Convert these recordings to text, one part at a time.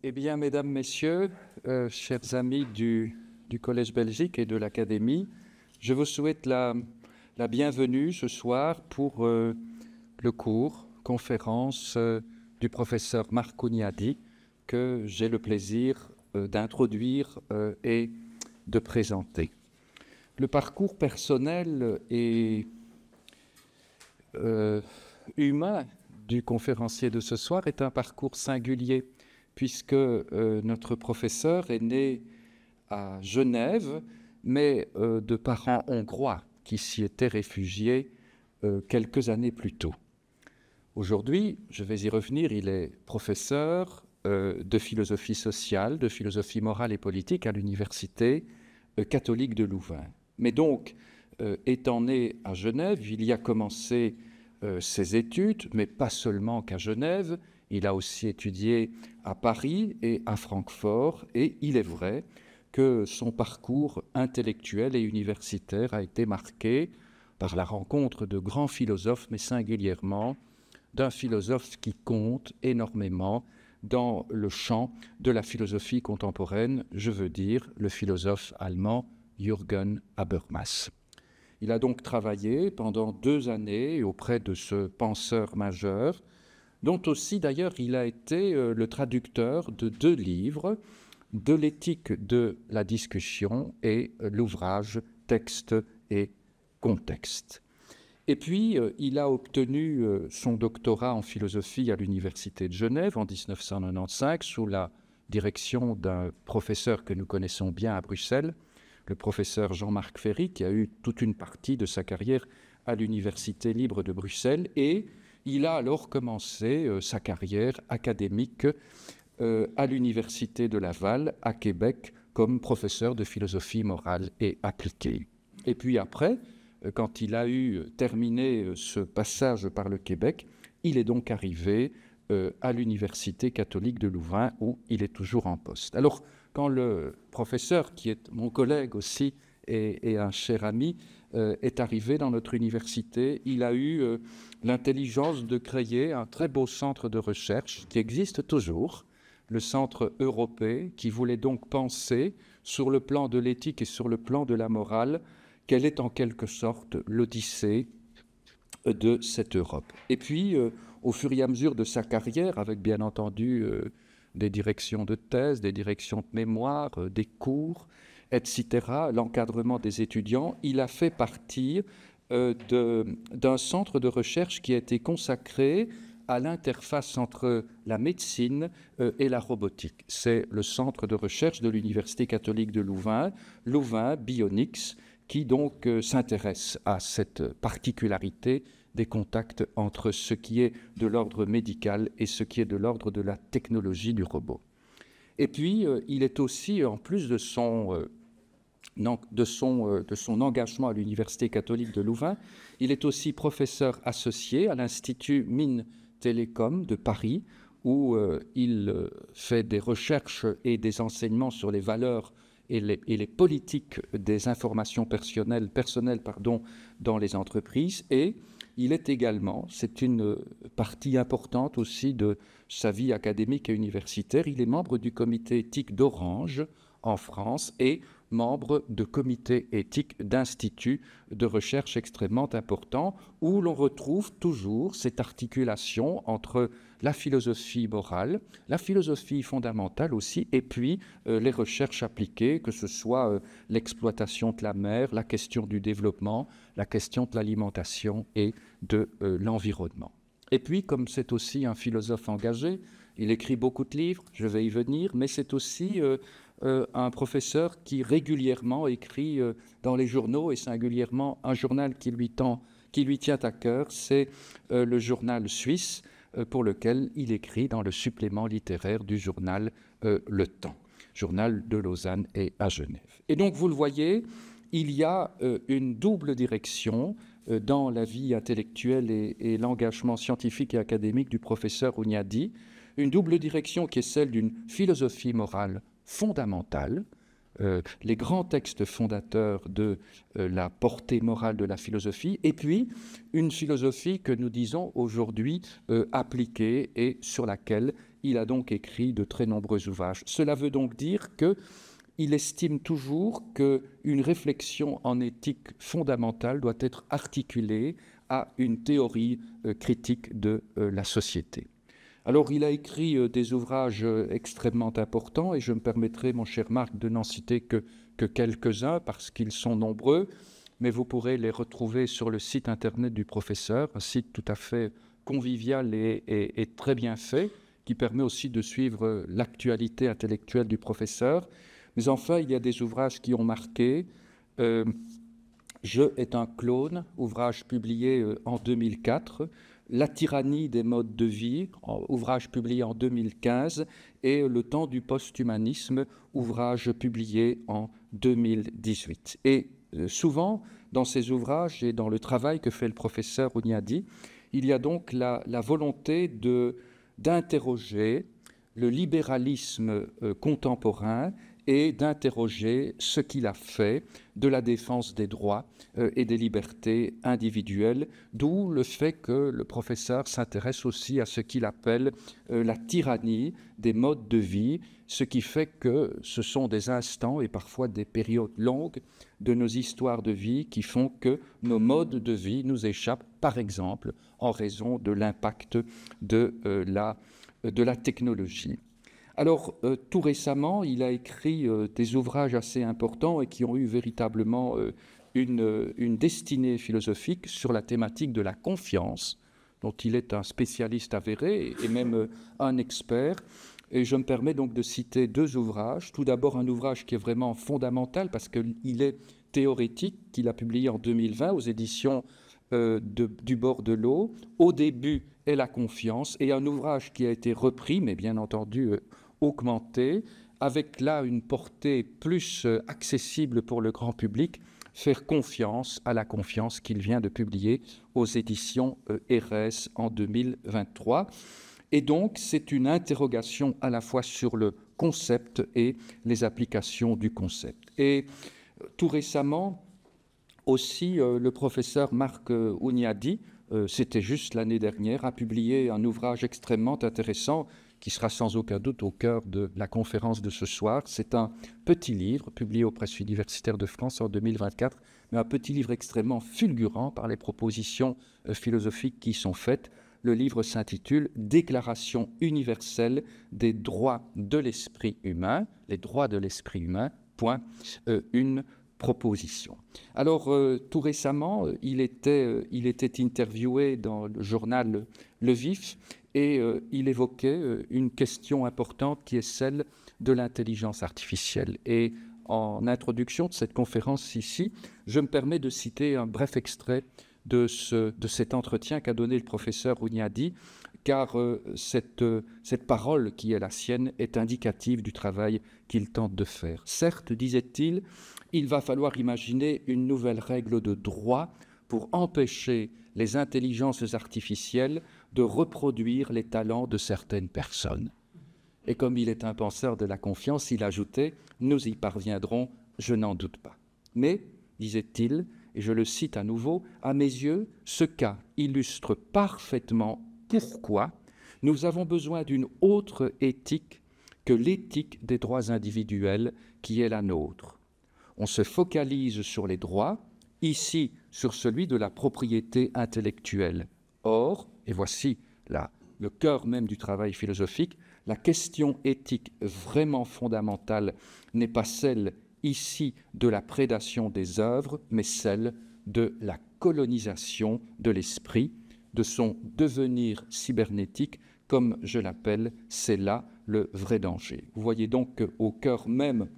Eh bien, mesdames, messieurs, chers amis du Collège Belgique et de l'Académie, je vous souhaite la bienvenue ce soir pour le cours, conférence du professeur Marc Hunyadi que j'ai le plaisir d'introduire et de présenter. Le parcours personnel et humain du conférencier de ce soir est un parcours singulier, puisque notre professeur est né à Genève, mais de parents hongrois qui s'y étaient réfugiés quelques années plus tôt. Aujourd'hui, je vais y revenir, il est professeur de philosophie sociale, de philosophie morale et politique à l'université catholique de Louvain. Mais donc, étant né à Genève, il y a commencé ses études, mais pas seulement qu'à Genève. Il a aussi étudié à Paris et à Francfort, et il est vrai que son parcours intellectuel et universitaire a été marqué par la rencontre de grands philosophes, mais singulièrement d'un philosophe qui compte énormément dans le champ de la philosophie contemporaine, je veux dire le philosophe allemand Jürgen Habermas. Il a donc travaillé pendant 2 années auprès de ce penseur majeur, dont aussi d'ailleurs il a été le traducteur de 2 livres, de l'éthique de la discussion et l'ouvrage Texte et contexte. Et puis, il a obtenu son doctorat en philosophie à l'Université de Genève en 1995 sous la direction d'un professeur que nous connaissons bien à Bruxelles, le professeur Jean-Marc Ferry, qui a eu toute une partie de sa carrière à l'Université libre de Bruxelles. Et il a alors commencé sa carrière académique à l'Université de Laval, à Québec, comme professeur de philosophie morale et appliquée. Et puis après, quand il a eu terminé ce passage par le Québec, il est donc arrivé à l'Université catholique de Louvain, où il est toujours en poste. Alors, quand le professeur, qui est mon collègue aussi et un cher ami, est arrivé dans notre université, il a eu l'intelligence de créer un très beau centre de recherche qui existe toujours, le Centre Européen, qui voulait donc penser sur le plan de l'éthique et sur le plan de la morale quelle est en quelque sorte l'odyssée de cette Europe. Et puis, au fur et à mesure de sa carrière, avec bien entendu des directions de thèse, des directions de mémoire, des cours, etc., l'encadrement des étudiants, il a fait partie d'un centre de recherche qui a été consacré à l'interface entre la médecine et la robotique. C'est le centre de recherche de l'Université catholique de Louvain, Louvain Bionics, qui donc s'intéresse à cette particularité des contacts entre ce qui est de l'ordre médical et ce qui est de l'ordre de la technologie du robot. Et puis, il est aussi, en plus de son engagement à l'Université catholique de Louvain, il est aussi professeur associé à l'Institut Mines Télécom de Paris, où il fait des recherches et des enseignements sur les valeurs et les politiques des informations personnelles dans les entreprises. Et il est également, c'est une partie importante aussi de sa vie académique et universitaire, il est membre du comité éthique d'Orange en France et membre de comités éthiques d'instituts de recherche extrêmement importants, où l'on retrouve toujours cette articulation entre la philosophie morale, la philosophie fondamentale aussi, et puis les recherches appliquées, que ce soit l'exploitation de la mer, la question du développement, la question de l'alimentation et de l'environnement. Et puis, comme c'est aussi un philosophe engagé, il écrit beaucoup de livres, je vais y venir, mais c'est aussi un professeur qui régulièrement écrit dans les journaux, et singulièrement un journal qui lui tient à cœur, c'est le journal suisse, pour lequel il écrit dans le supplément littéraire du journal Le Temps, journal de Lausanne et à Genève. Et donc, vous le voyez, il y a une double direction dans la vie intellectuelle et l'engagement scientifique et académique du professeur Hunyadi, une double direction qui est celle d'une philosophie morale fondamentale, les grands textes fondateurs de la portée morale de la philosophie, et puis une philosophie que nous disons aujourd'hui appliquée et sur laquelle il a donc écrit de très nombreux ouvrages. Cela veut donc dire qu'il estime toujours qu'une réflexion en éthique fondamentale doit être articulée à une théorie critique de la société. Alors, il a écrit des ouvrages extrêmement importants, et je me permettrai, mon cher Marc, de n'en citer que quelques-uns, parce qu'ils sont nombreux, mais vous pourrez les retrouver sur le site internet du professeur, un site tout à fait convivial et très bien fait, qui permet aussi de suivre l'actualité intellectuelle du professeur. Mais enfin, il y a des ouvrages qui ont marqué. Je est un clone, ouvrage publié en 2004, La tyrannie des modes de vie, ouvrage publié en 2015, et Le temps du post-humanisme, ouvrage publié en 2018. Et souvent, dans ces ouvrages et dans le travail que fait le professeur Hunyadi, il y a donc la volonté d'interroger le libéralisme contemporain et d'interroger ce qu'il a fait de la défense des droits et des libertés individuelles, d'où le fait que le professeur s'intéresse aussi à ce qu'il appelle la tyrannie des modes de vie, ce qui fait que ce sont des instants et parfois des périodes longues de nos histoires de vie qui font que nos modes de vie nous échappent, par exemple, en raison de l'impact de la technologie. Alors, tout récemment, il a écrit des ouvrages assez importants et qui ont eu véritablement une destinée philosophique sur la thématique de la confiance, dont il est un spécialiste avéré et même un expert. Et je me permets donc de citer deux ouvrages. Tout d'abord, un ouvrage qui est vraiment fondamental parce qu'il est théorétique, qu'il a publié en 2020 aux éditions du bord de l'eau, Au début est la confiance, et un ouvrage qui a été repris, mais bien entendu augmenté, avec là une portée plus accessible pour le grand public, Faire confiance à la confiance, qu'il vient de publier aux éditions RS en 2023. Et donc, c'est une interrogation à la fois sur le concept et les applications du concept. Et tout récemment, aussi, le professeur Marc Hunyadi, c'était juste l'année dernière, a publié un ouvrage extrêmement intéressant qui sera sans aucun doute au cœur de la conférence de ce soir. C'est un petit livre publié aux Presses universitaires de France en 2024, mais un petit livre extrêmement fulgurant par les propositions philosophiques qui y sont faites. Le livre s'intitule « Déclaration universelle des droits de l'esprit humain », les droits de l'esprit humain, point, une proposition. Alors, tout récemment, il était interviewé dans le journal Le Vif, et il évoquait une question importante qui est celle de l'intelligence artificielle. Et en introduction de cette conférence ici, je me permets de citer un bref extrait de cet entretien qu'a donné le professeur Hunyadi, car cette parole qui est la sienne est indicative du travail qu'il tente de faire. Certes, disait-il, il va falloir imaginer une nouvelle règle de droit pour empêcher les intelligences artificielles de reproduire les talents de certaines personnes. Et comme il est un penseur de la confiance, il ajoutait « Nous y parviendrons, je n'en doute pas. » Mais, disait-il, et je le cite à nouveau, « à mes yeux, ce cas illustre parfaitement pourquoi nous avons besoin d'une autre éthique que l'éthique des droits individuels qui est la nôtre. On se focalise sur les droits, ici sur celui de la propriété intellectuelle. Or, et voici le cœur même du travail philosophique, la question éthique vraiment fondamentale n'est pas celle ici de la prédation des œuvres, mais celle de la colonisation de l'esprit, de son devenir cybernétique, comme je l'appelle, c'est là le vrai danger. Vous voyez donc qu'au cœur même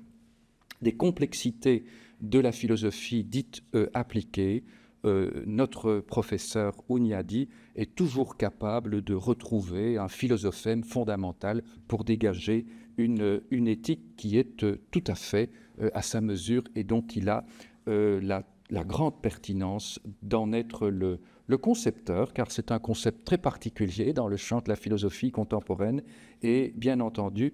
des complexités de la philosophie dite appliquée, notre professeur Hunyadi est toujours capable de retrouver un philosophème fondamental pour dégager une éthique qui est tout à fait à sa mesure et dont il a la grande pertinence d'en être le concepteur, car c'est un concept très particulier dans le champ de la philosophie contemporaine, et bien entendu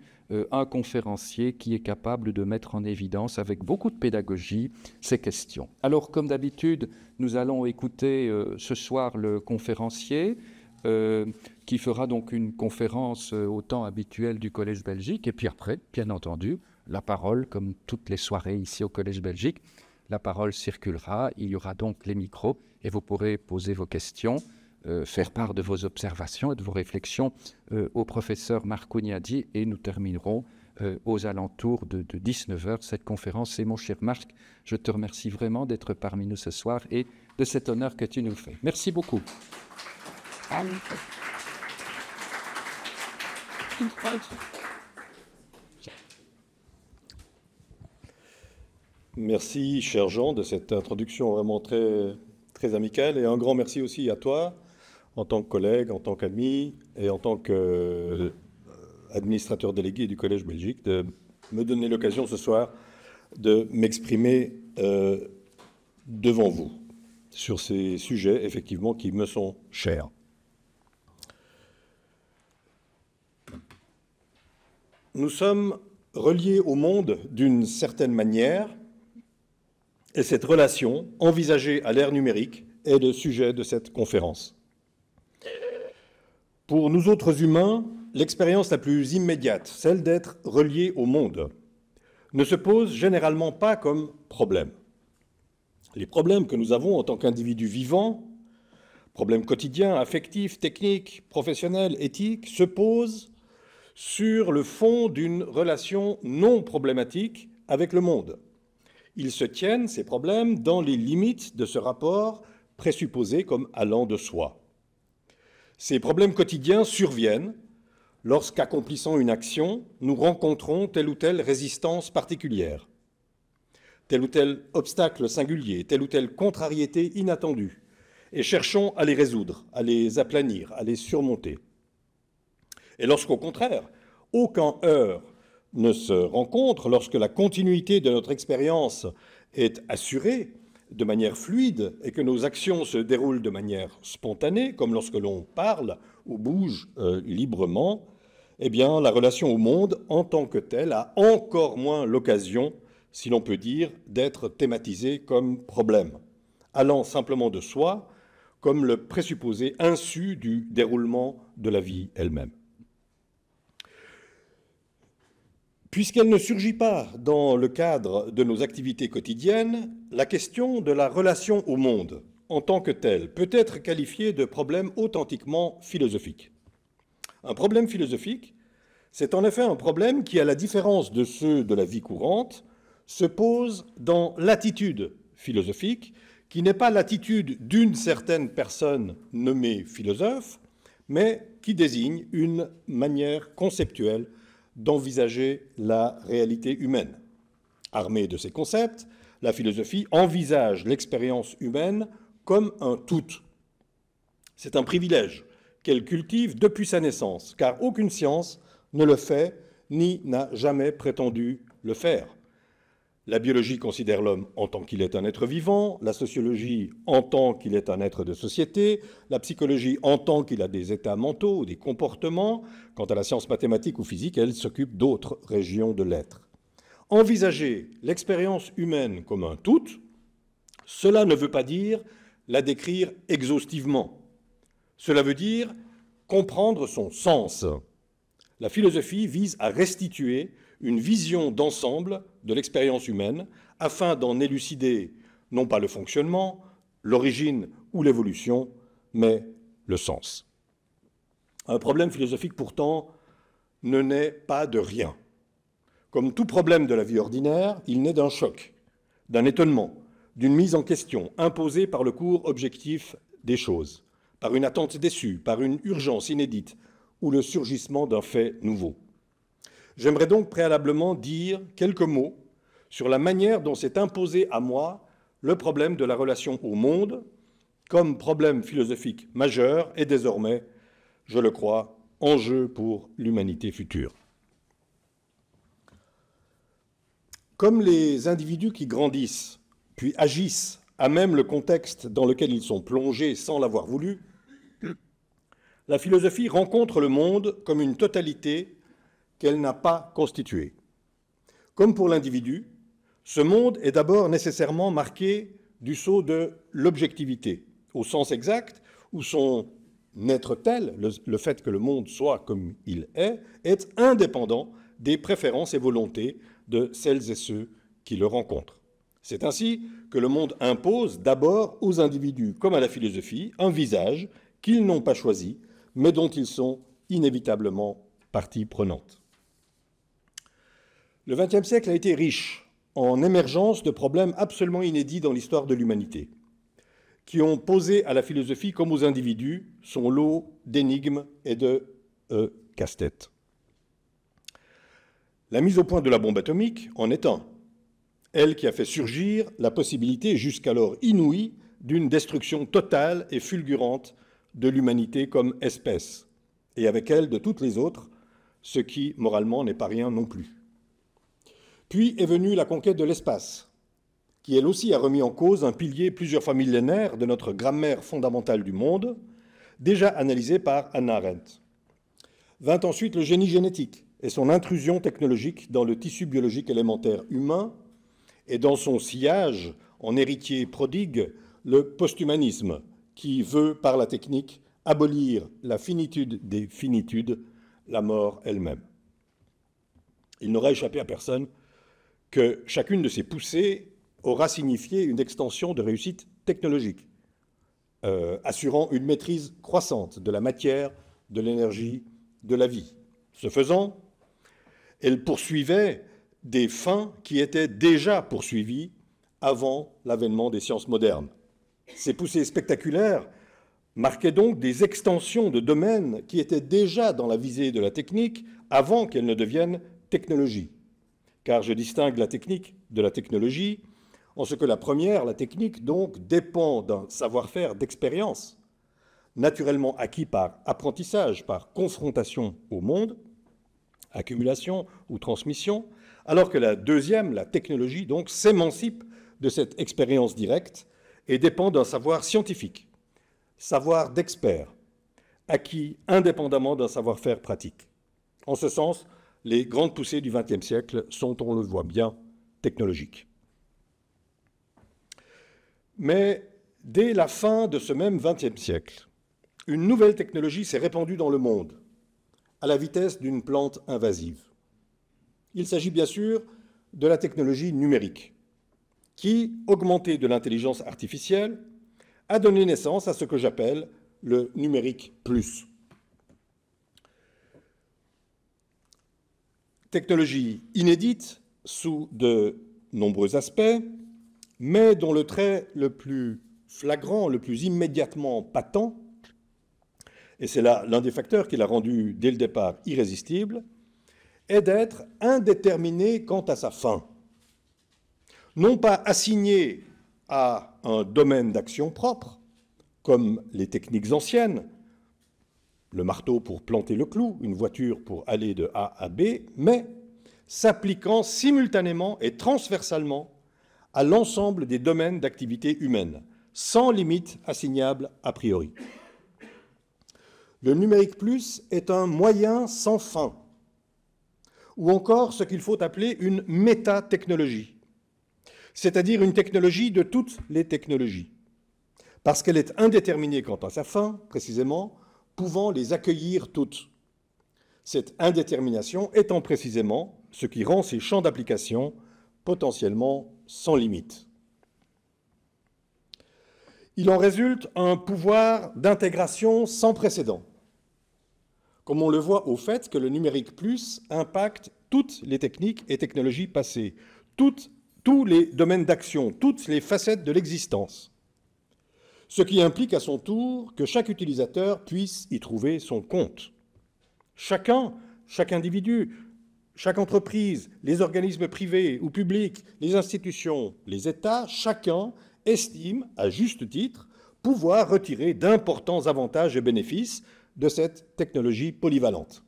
un conférencier qui est capable de mettre en évidence avec beaucoup de pédagogie ces questions. Alors, comme d'habitude, nous allons écouter ce soir le conférencier. qui fera donc une conférence au temps habituel du Collège Belgique. Et puis après, bien entendu, la parole, comme toutes les soirées ici au Collège Belgique, la parole circulera. Il y aura donc les micros et vous pourrez poser vos questions, faire part de vos observations et de vos réflexions au professeur Marco Gnadi. Et nous terminerons aux alentours de 19h cette conférence. Et mon cher Marc, je te remercie vraiment d'être parmi nous ce soir et de cet honneur que tu nous fais. Merci beaucoup. Merci, cher Jean, de cette introduction vraiment très, très amicale. Et un grand merci aussi à toi, en tant que collègue, en tant qu'ami et en tant qu'administrateur délégué du Collège Belgique, de me donner l'occasion ce soir de m'exprimer devant vous sur ces sujets, effectivement, qui me sont chers. Nous sommes reliés au monde d'une certaine manière, et cette relation, envisagée à l'ère numérique, est le sujet de cette conférence. Pour nous autres humains, l'expérience la plus immédiate, celle d'être reliés au monde, ne se pose généralement pas comme problème. Les problèmes que nous avons en tant qu'individus vivants, problèmes quotidiens, affectifs, techniques, professionnels, éthiques, se posent sur le fond d'une relation non problématique avec le monde. Ils se tiennent, ces problèmes, dans les limites de ce rapport présupposé comme allant de soi. Ces problèmes quotidiens surviennent lorsqu'accomplissant une action, nous rencontrons telle ou telle résistance particulière, tel ou tel obstacle singulier, telle ou telle contrariété inattendue, et cherchons à les résoudre, à les aplanir, à les surmonter. Et lorsqu'au contraire, aucun heurt ne se rencontre, lorsque la continuité de notre expérience est assurée de manière fluide et que nos actions se déroulent de manière spontanée, comme lorsque l'on parle ou bouge librement, eh bien, la relation au monde en tant que telle a encore moins l'occasion, si l'on peut dire, d'être thématisée comme problème, allant simplement de soi, comme le présupposé insu du déroulement de la vie elle-même. Puisqu'elle ne surgit pas dans le cadre de nos activités quotidiennes, la question de la relation au monde en tant que telle peut être qualifiée de problème authentiquement philosophique. Un problème philosophique, c'est en effet un problème qui, à la différence de ceux de la vie courante, se pose dans l'attitude philosophique, qui n'est pas l'attitude d'une certaine personne nommée philosophe, mais qui désigne une manière conceptuelle d'envisager la réalité humaine. Armée de ces concepts, la philosophie envisage l'expérience humaine comme un tout. C'est un privilège qu'elle cultive depuis sa naissance, car aucune science ne le fait ni n'a jamais prétendu le faire. La biologie considère l'homme en tant qu'il est un être vivant, la sociologie en tant qu'il est un être de société, la psychologie en tant qu'il a des états mentaux ou des comportements. Quant à la science mathématique ou physique, elle s'occupe d'autres régions de l'être. Envisager l'expérience humaine comme un tout, cela ne veut pas dire la décrire exhaustivement. Cela veut dire comprendre son sens. La philosophie vise à restituer une vision d'ensemble de l'expérience humaine afin d'en élucider non pas le fonctionnement, l'origine ou l'évolution, mais le sens. Un problème philosophique pourtant ne naît pas de rien. Comme tout problème de la vie ordinaire, il naît d'un choc, d'un étonnement, d'une mise en question imposée par le cours objectif des choses, par une attente déçue, par une urgence inédite ou le surgissement d'un fait nouveau. J'aimerais donc préalablement dire quelques mots sur la manière dont s'est imposé à moi le problème de la relation au monde comme problème philosophique majeur et désormais, je le crois, enjeu pour l'humanité future. Comme les individus qui grandissent puis agissent à même le contexte dans lequel ils sont plongés sans l'avoir voulu, la philosophie rencontre le monde comme une totalité qu'elle n'a pas constituée. Comme pour l'individu, ce monde est d'abord nécessairement marqué du sceau de l'objectivité, au sens exact où son n'être tel, le fait que le monde soit comme il est indépendant des préférences et volontés de celles et ceux qui le rencontrent. C'est ainsi que le monde impose d'abord aux individus, comme à la philosophie, un visage qu'ils n'ont pas choisi, mais dont ils sont inévitablement partie prenante. Le XXe siècle a été riche en émergence de problèmes absolument inédits dans l'histoire de l'humanité, qui ont posé à la philosophie comme aux individus son lot d'énigmes et de casse-tête. La mise au point de la bombe atomique en est un, elle qui a fait surgir la possibilité jusqu'alors inouïe d'une destruction totale et fulgurante de l'humanité comme espèce, et avec elle de toutes les autres, ce qui, moralement, n'est pas rien non plus. Puis est venue la conquête de l'espace, qui elle aussi a remis en cause un pilier plusieurs fois millénaire de notre grammaire fondamentale du monde, déjà analysé par Hannah Arendt. Vint ensuite le génie génétique et son intrusion technologique dans le tissu biologique élémentaire humain, et dans son sillage, en héritier prodigue, le posthumanisme, qui veut, par la technique, abolir la finitude des finitudes, la mort elle-même. Il n'aura échappé à personne que chacune de ces poussées aura signifié une extension de réussite technologique, assurant une maîtrise croissante de la matière, de l'énergie, de la vie. Ce faisant, elle poursuivait des fins qui étaient déjà poursuivies avant l'avènement des sciences modernes. Ces poussées spectaculaires marquaient donc des extensions de domaines qui étaient déjà dans la visée de la technique avant qu'elles ne deviennent technologie. Car je distingue la technique de la technologie en ce que la première, la technique, donc, dépend d'un savoir-faire d'expérience, naturellement acquis par apprentissage, par confrontation au monde, accumulation ou transmission, alors que la deuxième, la technologie, donc, s'émancipe de cette expérience directe et dépend d'un savoir scientifique, savoir d'expert, acquis indépendamment d'un savoir-faire pratique. En ce sens, les grandes poussées du XXe siècle sont, on le voit bien, technologiques. Mais dès la fin de ce même XXe siècle, une nouvelle technologie s'est répandue dans le monde, à la vitesse d'une plante invasive. Il s'agit bien sûr de la technologie numérique, qui, augmentée de l'intelligence artificielle, a donné naissance à ce que j'appelle le numérique plus. Technologie inédite sous de nombreux aspects, mais dont le trait le plus flagrant, le plus immédiatement patent, et c'est là l'un des facteurs qui l'a rendu dès le départ irrésistible, est d'être indéterminé quant à sa fin. Non pas assigné à un domaine d'action propre, comme les techniques anciennes, le marteau pour planter le clou, une voiture pour aller de A à B, mais s'appliquant simultanément et transversalement à l'ensemble des domaines d'activité humaine, sans limite assignable a priori. Le numérique plus est un moyen sans fin, ou encore ce qu'il faut appeler une métatechnologie, c'est-à-dire une technologie de toutes les technologies, parce qu'elle est indéterminée quant à sa fin, précisément, pouvant les accueillir toutes. Cette indétermination étant précisément ce qui rend ces champs d'application potentiellement sans limite. Il en résulte un pouvoir d'intégration sans précédent, comme on le voit au fait que le numérique plus impacte toutes les techniques et technologies passées, tous les domaines d'action, toutes les facettes de l'existence, ce qui implique à son tour que chaque utilisateur puisse y trouver son compte. Chacun, chaque individu, chaque entreprise, les organismes privés ou publics, les institutions, les États, chacun estime, à juste titre, pouvoir retirer d'importants avantages et bénéfices de cette technologie polyvalente.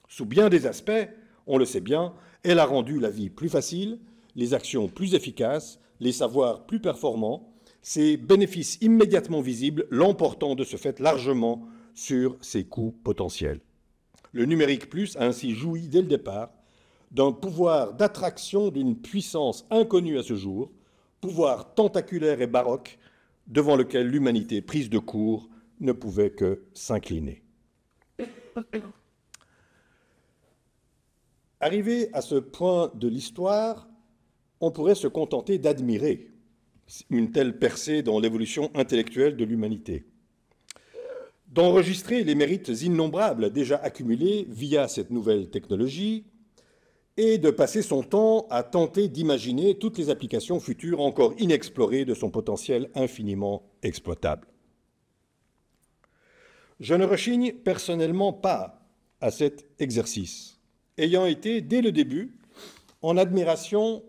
Sous bien des aspects, on le sait bien, elle a rendu la vie plus facile, les actions plus efficaces, les savoirs plus performants, ses bénéfices immédiatement visibles l'emportant de ce fait largement sur ses coûts potentiels. Le numérique plus a ainsi joui dès le départ d'un pouvoir d'attraction d'une puissance inconnue à ce jour, pouvoir tentaculaire et baroque devant lequel l'humanité prise de court ne pouvait que s'incliner. Arrivé à ce point de l'histoire, on pourrait se contenter d'admirer une telle percée dans l'évolution intellectuelle de l'humanité, d'enregistrer les mérites innombrables déjà accumulés via cette nouvelle technologie et de passer son temps à tenter d'imaginer toutes les applications futures encore inexplorées de son potentiel infiniment exploitable. Je ne rechigne personnellement pas à cet exercice, ayant été dès le début en admiration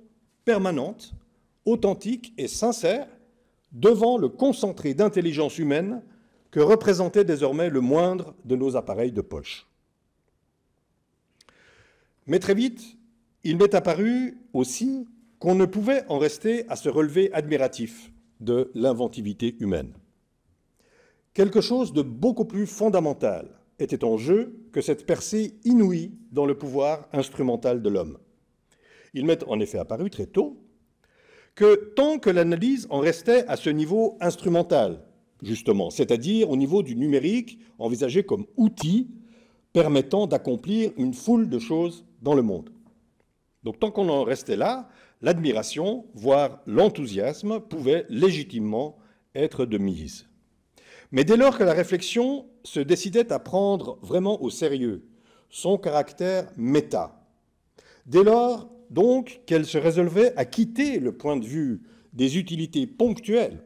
permanente, authentique et sincère devant le concentré d'intelligence humaine que représentait désormais le moindre de nos appareils de poche. Mais très vite, il m'est apparu aussi qu'on ne pouvait en rester à se relever admiratif de l'inventivité humaine. Quelque chose de beaucoup plus fondamental était en jeu que cette percée inouïe dans le pouvoir instrumental de l'homme. Il m'est en effet apparu très tôt que tant que l'analyse en restait à ce niveau instrumental, justement, c'est-à-dire au niveau du numérique envisagé comme outil permettant d'accomplir une foule de choses dans le monde. Donc tant qu'on en restait là, l'admiration, voire l'enthousiasme, pouvait légitimement être de mise. Mais dès lors que la réflexion se décidait à prendre vraiment au sérieux son caractère méta, dès lors donc qu'elle se résolvait à quitter le point de vue des utilités ponctuelles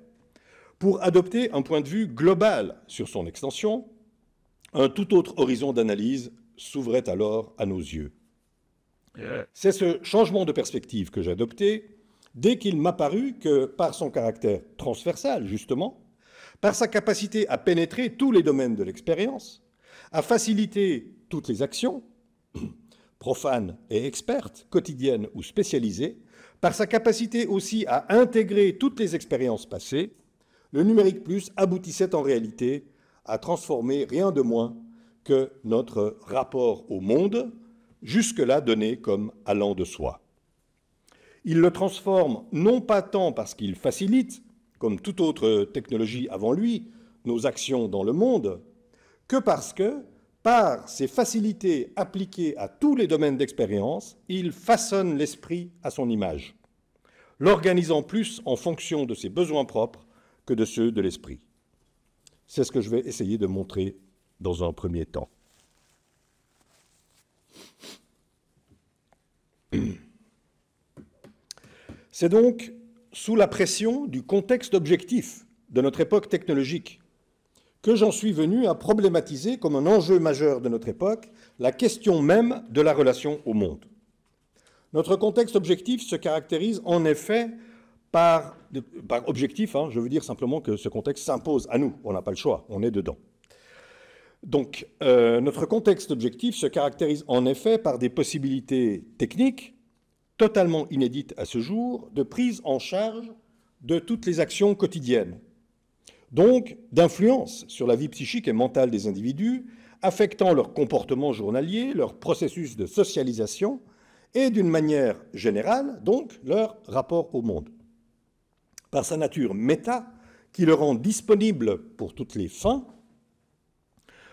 pour adopter un point de vue global sur son extension, un tout autre horizon d'analyse s'ouvrait alors à nos yeux. C'est ce changement de perspective que j'ai adopté dès qu'il m'apparut que, par son caractère transversal, justement, par sa capacité à pénétrer tous les domaines de l'expérience, à faciliter toutes les actions, profanes et expertes, quotidiennes ou spécialisées, par sa capacité aussi à intégrer toutes les expériences passées, le numérique plus aboutissait en réalité à transformer rien de moins que notre rapport au monde, jusque-là donné comme allant de soi. Il le transforme non pas tant parce qu'il facilite, comme toute autre technologie avant lui, nos actions dans le monde, que parce que, par ses facilités appliquées à tous les domaines d'expérience, il façonne l'esprit à son image, l'organisant plus en fonction de ses besoins propres que de ceux de l'esprit. C'est ce que je vais essayer de montrer dans un premier temps. C'est donc sous la pression du contexte objectif de notre époque technologique que j'en suis venu à problématiser comme un enjeu majeur de notre époque la question même de la relation au monde. Notre contexte objectif se caractérise en effet par objectif, je veux dire simplement que ce contexte s'impose à nous, on n'a pas le choix, on est dedans. Donc, notre contexte objectif se caractérise en effet par des possibilités techniques totalement inédites à ce jour de prise en charge de toutes les actions quotidiennes, donc d'influence sur la vie psychique et mentale des individus, affectant leur comportement journalier, leur processus de socialisation et d'une manière générale, donc, leur rapport au monde. Par sa nature méta, qui le rend disponible pour toutes les fins,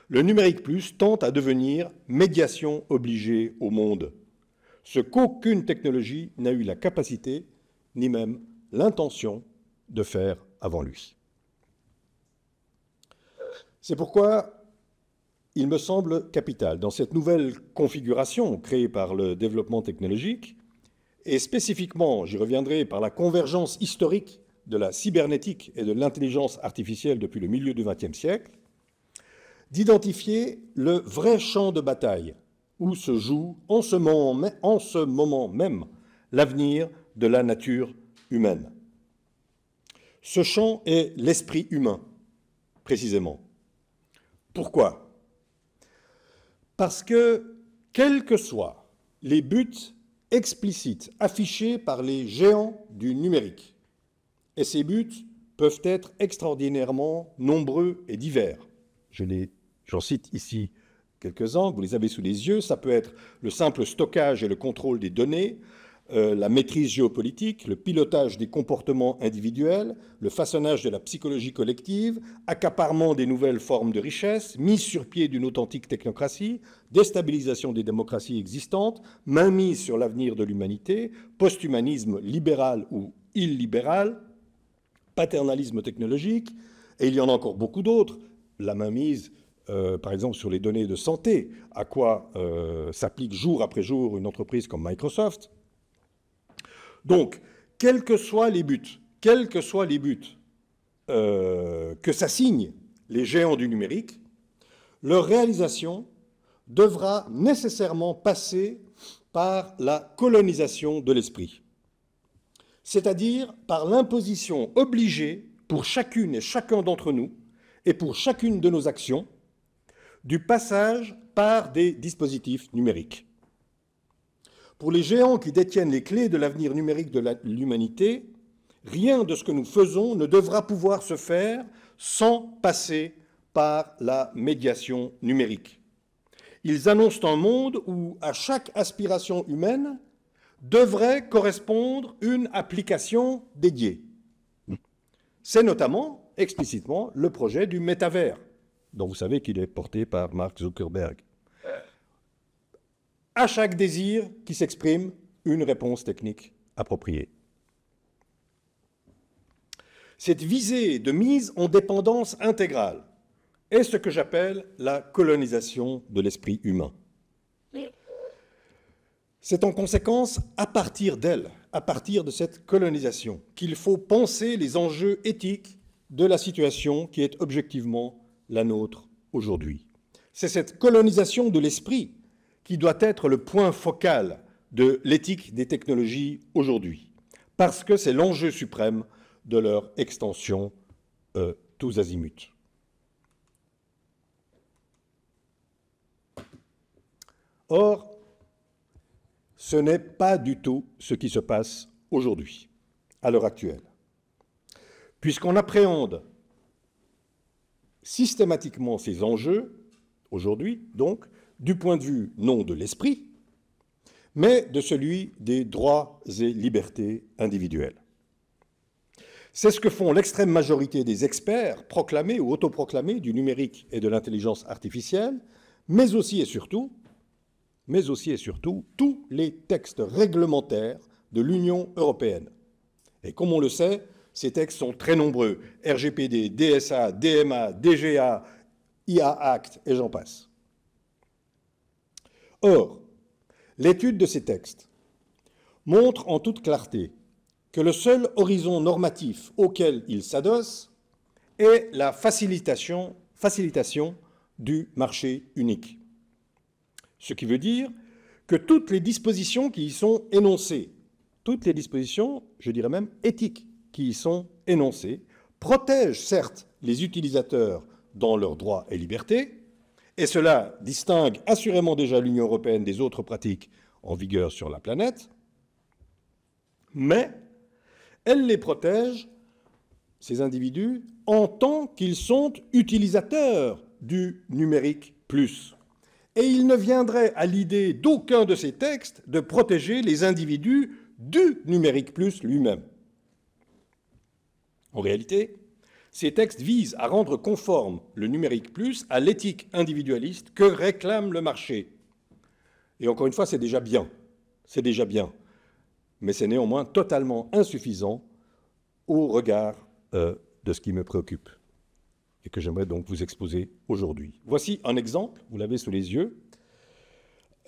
le numérique plus tente à devenir médiation obligée au monde, ce qu'aucune technologie n'a eu la capacité, ni même l'intention de faire avant lui. C'est pourquoi il me semble capital, dans cette nouvelle configuration créée par le développement technologique, et spécifiquement, j'y reviendrai, par la convergence historique de la cybernétique et de l'intelligence artificielle depuis le milieu du XXe siècle, d'identifier le vrai champ de bataille où se joue en ce moment même l'avenir de la nature humaine. Ce champ est l'esprit humain, précisément. Pourquoi ? Parce que, quels que soient les buts explicites affichés par les géants du numérique, et ces buts peuvent être extraordinairement nombreux et divers. J'en cite ici quelques-uns, vous les avez sous les yeux. Ça peut être le simple stockage et le contrôle des données, la maîtrise géopolitique, le pilotage des comportements individuels, le façonnage de la psychologie collective, accaparement des nouvelles formes de richesse, mise sur pied d'une authentique technocratie, déstabilisation des démocraties existantes, mainmise sur l'avenir de l'humanité, post-humanisme libéral ou illibéral, paternalisme technologique, et il y en a encore beaucoup d'autres, la mainmise par exemple sur les données de santé, à quoi s'applique jour après jour une entreprise comme Microsoft. Donc, quels que soient les buts, que s'assignent les géants du numérique, leur réalisation devra nécessairement passer par la colonisation de l'esprit, c'est-à-dire par l'imposition obligée pour chacune et chacun d'entre nous et pour chacune de nos actions du passage par des dispositifs numériques. Pour les géants qui détiennent les clés de l'avenir numérique de l'humanité, rien de ce que nous faisons ne devra pouvoir se faire sans passer par la médiation numérique. Ils annoncent un monde où, à chaque aspiration humaine, devrait correspondre une application dédiée. C'est notamment, explicitement, le projet du métavers, dont vous savez qu'il est porté par Mark Zuckerberg. À chaque désir qui s'exprime, une réponse technique appropriée. Cette visée de mise en dépendance intégrale est ce que j'appelle la colonisation de l'esprit humain. C'est en conséquence à partir d'elle, à partir de cette colonisation, qu'il faut penser les enjeux éthiques de la situation qui est objectivement la nôtre aujourd'hui. C'est cette colonisation de l'esprit qui doit être le point focal de l'éthique des technologies aujourd'hui, parce que c'est l'enjeu suprême de leur extension tous azimuts. Or, ce n'est pas du tout ce qui se passe aujourd'hui, à l'heure actuelle, puisqu'on appréhende systématiquement ces enjeux, aujourd'hui donc, du point de vue non de l'esprit, mais de celui des droits et libertés individuelles. C'est ce que font l'extrême majorité des experts proclamés ou autoproclamés du numérique et de l'intelligence artificielle, mais aussi et surtout tous les textes réglementaires de l'Union européenne. Et comme on le sait, ces textes sont très nombreux. RGPD, DSA, DMA, DGA, IA Act, et j'en passe. Or, l'étude de ces textes montre en toute clarté que le seul horizon normatif auquel ils s'adossent est la facilitation du marché unique. Ce qui veut dire que toutes les dispositions qui y sont énoncées, toutes les dispositions, je dirais même éthiques, qui y sont énoncées, protègent certes les utilisateurs dans leurs droits et libertés, et cela distingue assurément déjà l'Union européenne des autres pratiques en vigueur sur la planète, mais elle les protège, ces individus, en tant qu'ils sont utilisateurs du numérique plus. Et il ne viendrait à l'idée d'aucun de ces textes de protéger les individus du numérique plus lui-même. En réalité, ces textes visent à rendre conforme le numérique plus à l'éthique individualiste que réclame le marché. Et encore une fois, c'est déjà bien, mais c'est néanmoins totalement insuffisant au regard de ce qui me préoccupe et que j'aimerais donc vous exposer aujourd'hui. Voici un exemple, vous l'avez sous les yeux,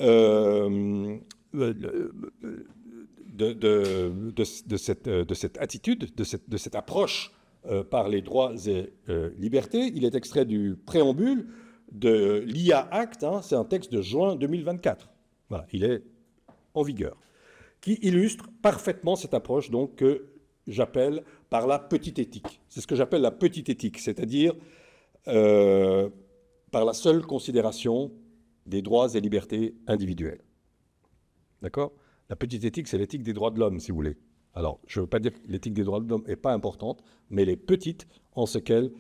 de cette attitude, de cette approche par les droits et libertés. Il est extrait du préambule de l'IA Act, hein, c'est un texte de juin 2024. Voilà, il est en vigueur, qui illustre parfaitement cette approche donc, que j'appelle par la petite éthique. C'est ce que j'appelle la petite éthique, c'est-à-dire par la seule considération des droits et libertés individuels. D'accord ? La petite éthique, c'est l'éthique des droits de l'homme, si vous voulez. Alors, je ne veux pas dire que l'éthique des droits de l'homme n'est pas importante, mais elle est petite en ce qu'elle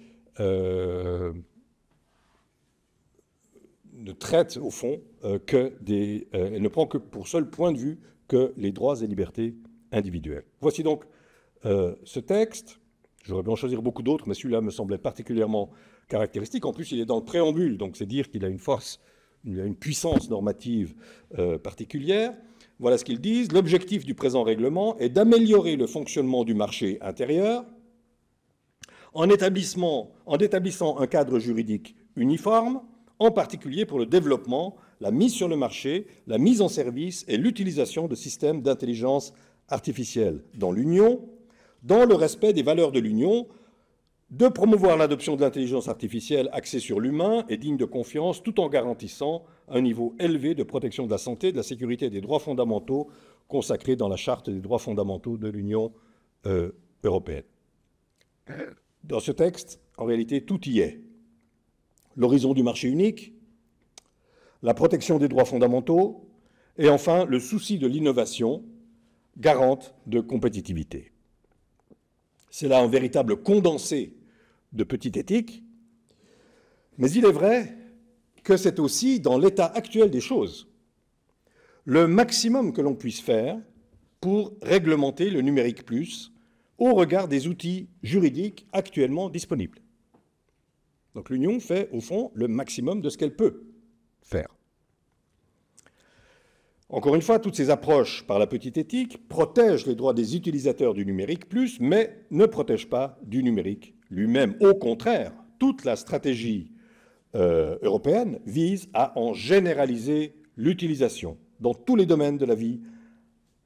ne traite au fond elle ne prend que pour seul point de vue que les droits et libertés individuels. Voici donc ce texte. J'aurais pu en choisir beaucoup d'autres, mais celui-là me semblait particulièrement caractéristique. En plus, il est dans le préambule, donc c'est dire qu'il a une force, il a une puissance normative particulière. Voilà ce qu'ils disent. L'objectif du présent règlement est d'améliorer le fonctionnement du marché intérieur en établissant un cadre juridique uniforme, en particulier pour le développement, la mise sur le marché, la mise en service et l'utilisation de systèmes d'intelligence artificielle dans l'Union, dans le respect des valeurs de l'Union, de promouvoir l'adoption de l'intelligence artificielle axée sur l'humain et digne de confiance, tout en garantissant un niveau élevé de protection de la santé, de la sécurité et des droits fondamentaux consacrés dans la Charte des droits fondamentaux de l'Union européenne. Dans ce texte, en réalité, tout y est. L'horizon du marché unique, la protection des droits fondamentaux et enfin le souci de l'innovation garante de compétitivité. C'est là un véritable condensé de petite éthique, mais il est vrai que c'est aussi, dans l'état actuel des choses, le maximum que l'on puisse faire pour réglementer le numérique plus au regard des outils juridiques actuellement disponibles. Donc l'Union fait, au fond, le maximum de ce qu'elle peut faire. Encore une fois, toutes ces approches par la petite éthique protègent les droits des utilisateurs du numérique plus, mais ne protègent pas du numérique lui-même. Au contraire, toute la stratégie européenne vise à en généraliser l'utilisation dans tous les domaines de la vie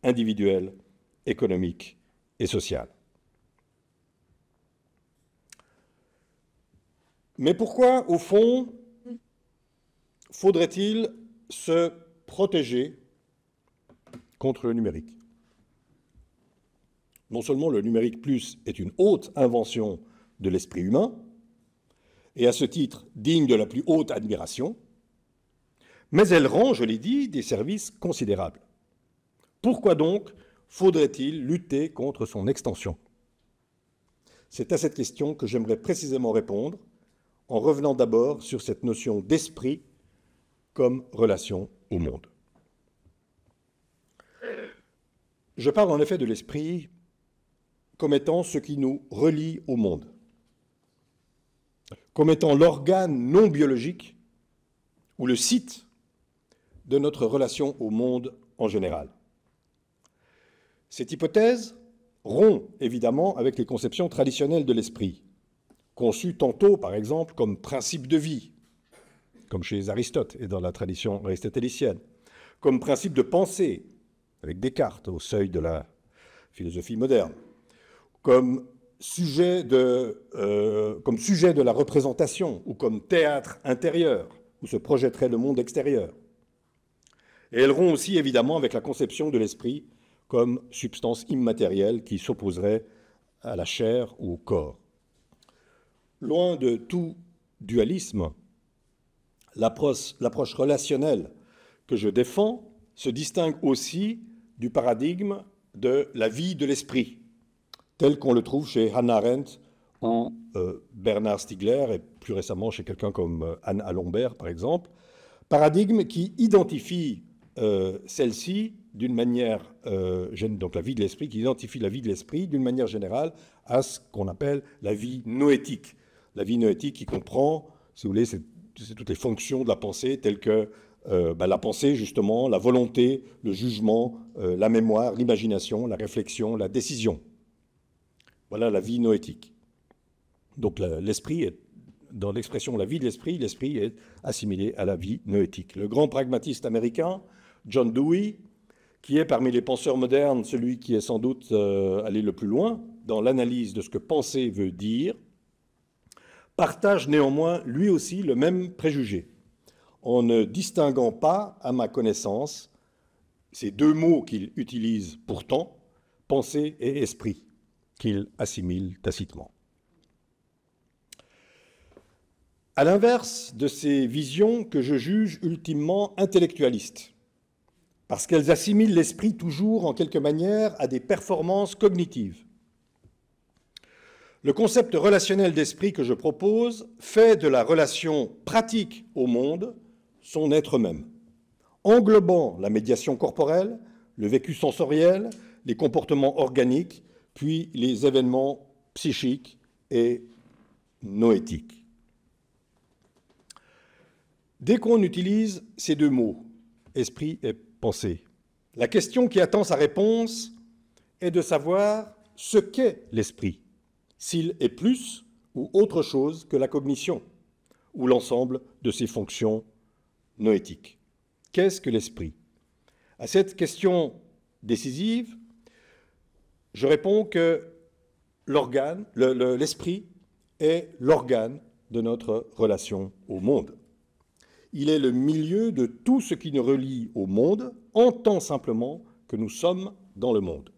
individuelle, économique et sociale. Mais pourquoi, au fond, faudrait-il se protéger contre le numérique? Non seulement le numérique plus est une haute invention de l'esprit humain, et à ce titre digne de la plus haute admiration, mais elle rend, je l'ai dit, des services considérables. Pourquoi donc faudrait-il lutter contre son extension? C'est à cette question que j'aimerais précisément répondre, en revenant d'abord sur cette notion d'esprit comme relation au monde. Je parle en effet de l'esprit comme étant ce qui nous relie au monde, comme étant l'organe non biologique ou le site de notre relation au monde en général. Cette hypothèse rompt évidemment avec les conceptions traditionnelles de l'esprit, conçues tantôt, par exemple, comme principe de vie, comme chez Aristote et dans la tradition aristotélicienne, comme principe de pensée, avec Descartes au seuil de la philosophie moderne, comme sujet de la représentation ou comme théâtre intérieur où se projetterait le monde extérieur. Et elle rompt aussi évidemment avec la conception de l'esprit comme substance immatérielle qui s'opposerait à la chair ou au corps. Loin de tout dualisme, l'approche relationnelle que je défends se distingue aussi du paradigme de la vie de l'esprit, tel qu'on le trouve chez Hannah Arendt ou Bernard Stiegler, et plus récemment chez quelqu'un comme Anne Alombert, par exemple, paradigme qui identifie celle-ci d'une manière, donc la vie de l'esprit, qui identifie la vie de l'esprit d'une manière générale à ce qu'on appelle la vie noétique. La vie noétique qui comprend, si vous voulez, c'est toutes les fonctions de la pensée telles que la pensée, justement, la volonté, le jugement, la mémoire, l'imagination, la réflexion, la décision. Voilà la vie noétique. Donc l'esprit est, dans l'expression la vie de l'esprit est assimilé à la vie noétique. Le grand pragmatiste américain, John Dewey, qui est parmi les penseurs modernes celui qui est sans doute allé le plus loin dans l'analyse de ce que penser veut dire, partage néanmoins lui aussi le même préjugé, en ne distinguant pas, à ma connaissance, ces deux mots qu'il utilise pourtant, pensée et esprit, qu'il assimile tacitement. À l'inverse de ces visions que je juge ultimement intellectualistes, parce qu'elles assimilent l'esprit toujours en quelque manière à des performances cognitives, le concept relationnel d'esprit que je propose fait de la relation pratique au monde son être même, englobant la médiation corporelle, le vécu sensoriel, les comportements organiques, puis les événements psychiques et noétiques. Dès qu'on utilise ces deux mots, esprit et pensée, la question qui attend sa réponse est de savoir ce qu'est l'esprit, s'il est plus ou autre chose que la cognition, ou l'ensemble de ses fonctions noétiques. Qu'est-ce que l'esprit? À cette question décisive, je réponds que l'esprit est l'organe de notre relation au monde. Il est le milieu de tout ce qui nous relie au monde, en tant simplement que nous sommes dans le monde.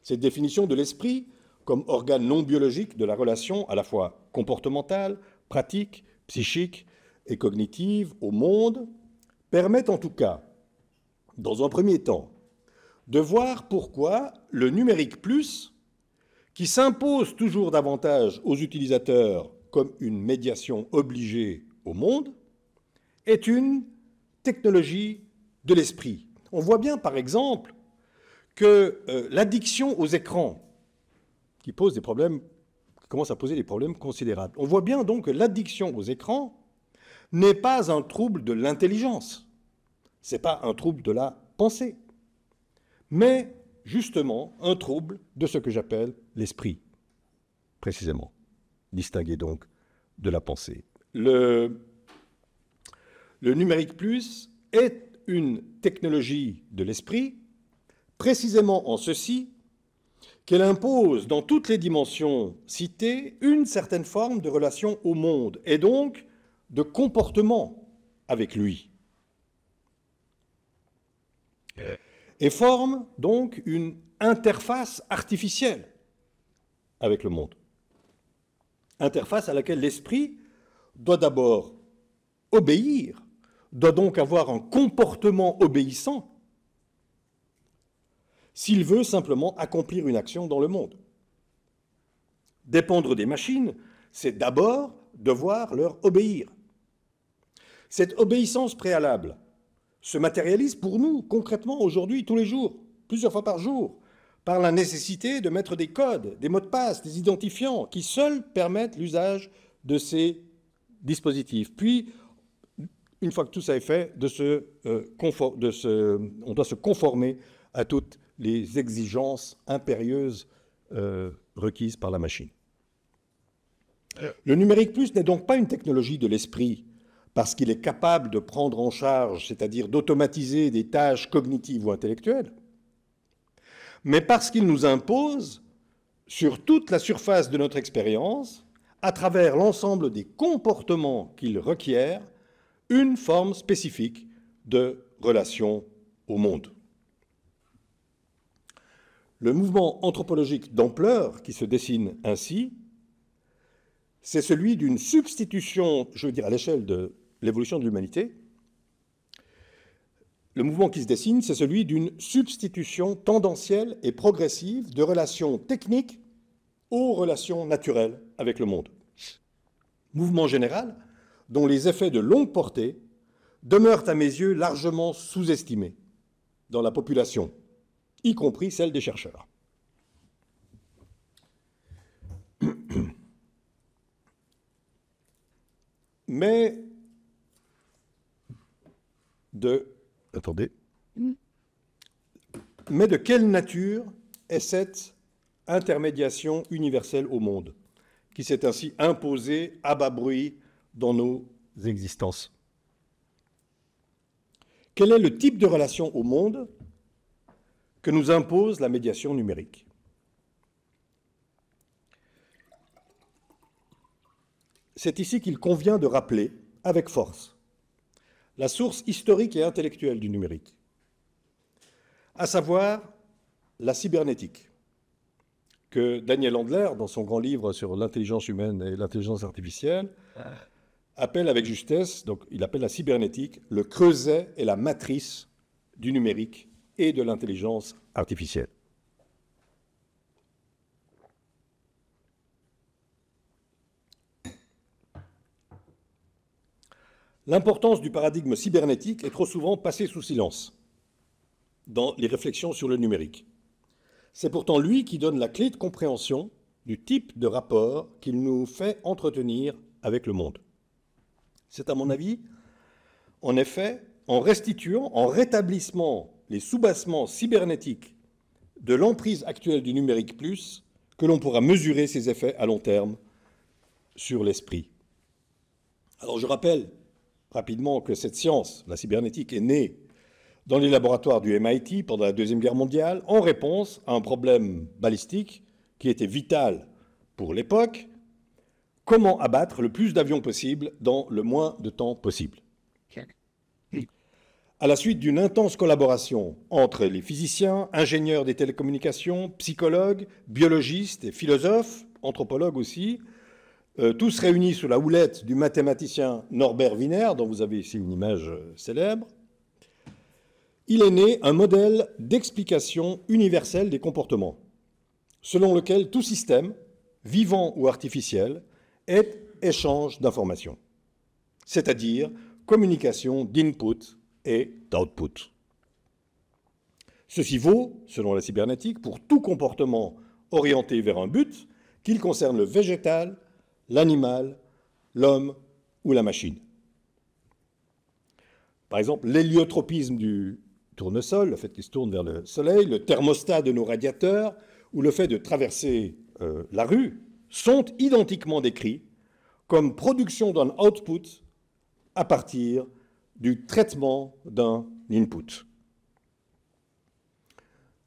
Cette définition de l'esprit comme organe non biologique de la relation à la fois comportementale, pratique, psychique et cognitive au monde permet en tout cas, dans un premier temps, de voir pourquoi le numérique plus, qui s'impose toujours davantage aux utilisateurs comme une médiation obligée au monde, est une technologie de l'esprit. On voit bien, par exemple, que l'addiction aux écrans, qui commence à poser des problèmes considérables. On voit bien donc que l'addiction aux écrans n'est pas un trouble de l'intelligence, ce n'est pas un trouble de la pensée, mais justement un trouble de ce que j'appelle l'esprit, précisément, distingué donc de la pensée. Le numérique plus est une technologie de l'esprit, précisément en ceci qu'elle impose dans toutes les dimensions citées une certaine forme de relation au monde et donc de comportement avec lui. Et forme donc une interface artificielle avec le monde. Interface à laquelle l'esprit doit d'abord obéir, doit donc avoir un comportement obéissant s'il veut simplement accomplir une action dans le monde. Dépendre des machines, c'est d'abord devoir leur obéir. Cette obéissance préalable se matérialise pour nous concrètement aujourd'hui, tous les jours, plusieurs fois par jour, par la nécessité de mettre des codes, des mots de passe, des identifiants qui seuls permettent l'usage de ces dispositifs. Puis, une fois que tout ça est fait, on doit se conformer à toutes les exigences impérieuses requises par la machine. Le numérique plus n'est donc pas une technologie de l'esprit parce qu'il est capable de prendre en charge, c'est-à-dire d'automatiser des tâches cognitives ou intellectuelles, mais parce qu'il nous impose, sur toute la surface de notre expérience, à travers l'ensemble des comportements qu'il requiert, une forme spécifique de relation au monde. Le mouvement anthropologique d'ampleur qui se dessine ainsi, c'est celui d'une substitution, je veux dire à l'échelle de l'évolution de l'humanité. Le mouvement qui se dessine, c'est celui d'une substitution tendancielle et progressive de relations techniques aux relations naturelles avec le monde. Mouvement général dont les effets de longue portée demeurent à mes yeux largement sous-estimés dans la population, y compris celle des chercheurs. Mais de quelle nature est cette intermédiation universelle au monde, qui s'est ainsi imposée à bas bruit dans nos existences? Quel est le type de relation au monde que nous impose la médiation numérique? C'est ici qu'il convient de rappeler, avec force, la source historique et intellectuelle du numérique, à savoir la cybernétique, que Daniel Andler, dans son grand livre sur l'intelligence humaine et l'intelligence artificielle, appelle avec justesse, donc il appelle la cybernétique le creuset et la matrice du numérique et de l'intelligence artificielle. L'importance du paradigme cybernétique est trop souvent passée sous silence dans les réflexions sur le numérique. C'est pourtant lui qui donne la clé de compréhension du type de rapport qu'il nous fait entretenir avec le monde. C'est à mon avis, en effet, en restituant, en rétablissant les soubassements cybernétiques de l'emprise actuelle du numérique plus, que l'on pourra mesurer ses effets à long terme sur l'esprit. Alors je rappelle rapidement que cette science, la cybernétique, est née dans les laboratoires du MIT pendant la Deuxième Guerre mondiale en réponse à un problème balistique qui était vital pour l'époque: comment abattre le plus d'avions possible dans le moins de temps possible. À la suite d'une intense collaboration entre les physiciens, ingénieurs des télécommunications, psychologues, biologistes et philosophes, anthropologues aussi, tous réunis sous la houlette du mathématicien Norbert Wiener, dont vous avez ici une image célèbre, il est né un modèle d'explication universelle des comportements, selon lequel tout système, vivant ou artificiel, est échange d'informations, c'est-à-dire communication d'input et d'output. Ceci vaut, selon la cybernétique, pour tout comportement orienté vers un but, qu'il concerne le végétal, l'animal, l'homme ou la machine. Par exemple, l'héliotropisme du tournesol, le fait qu'il se tourne vers le soleil, le thermostat de nos radiateurs ou le fait de traverser la rue sont identiquement décrits comme production d'un output à partir du traitement d'un input.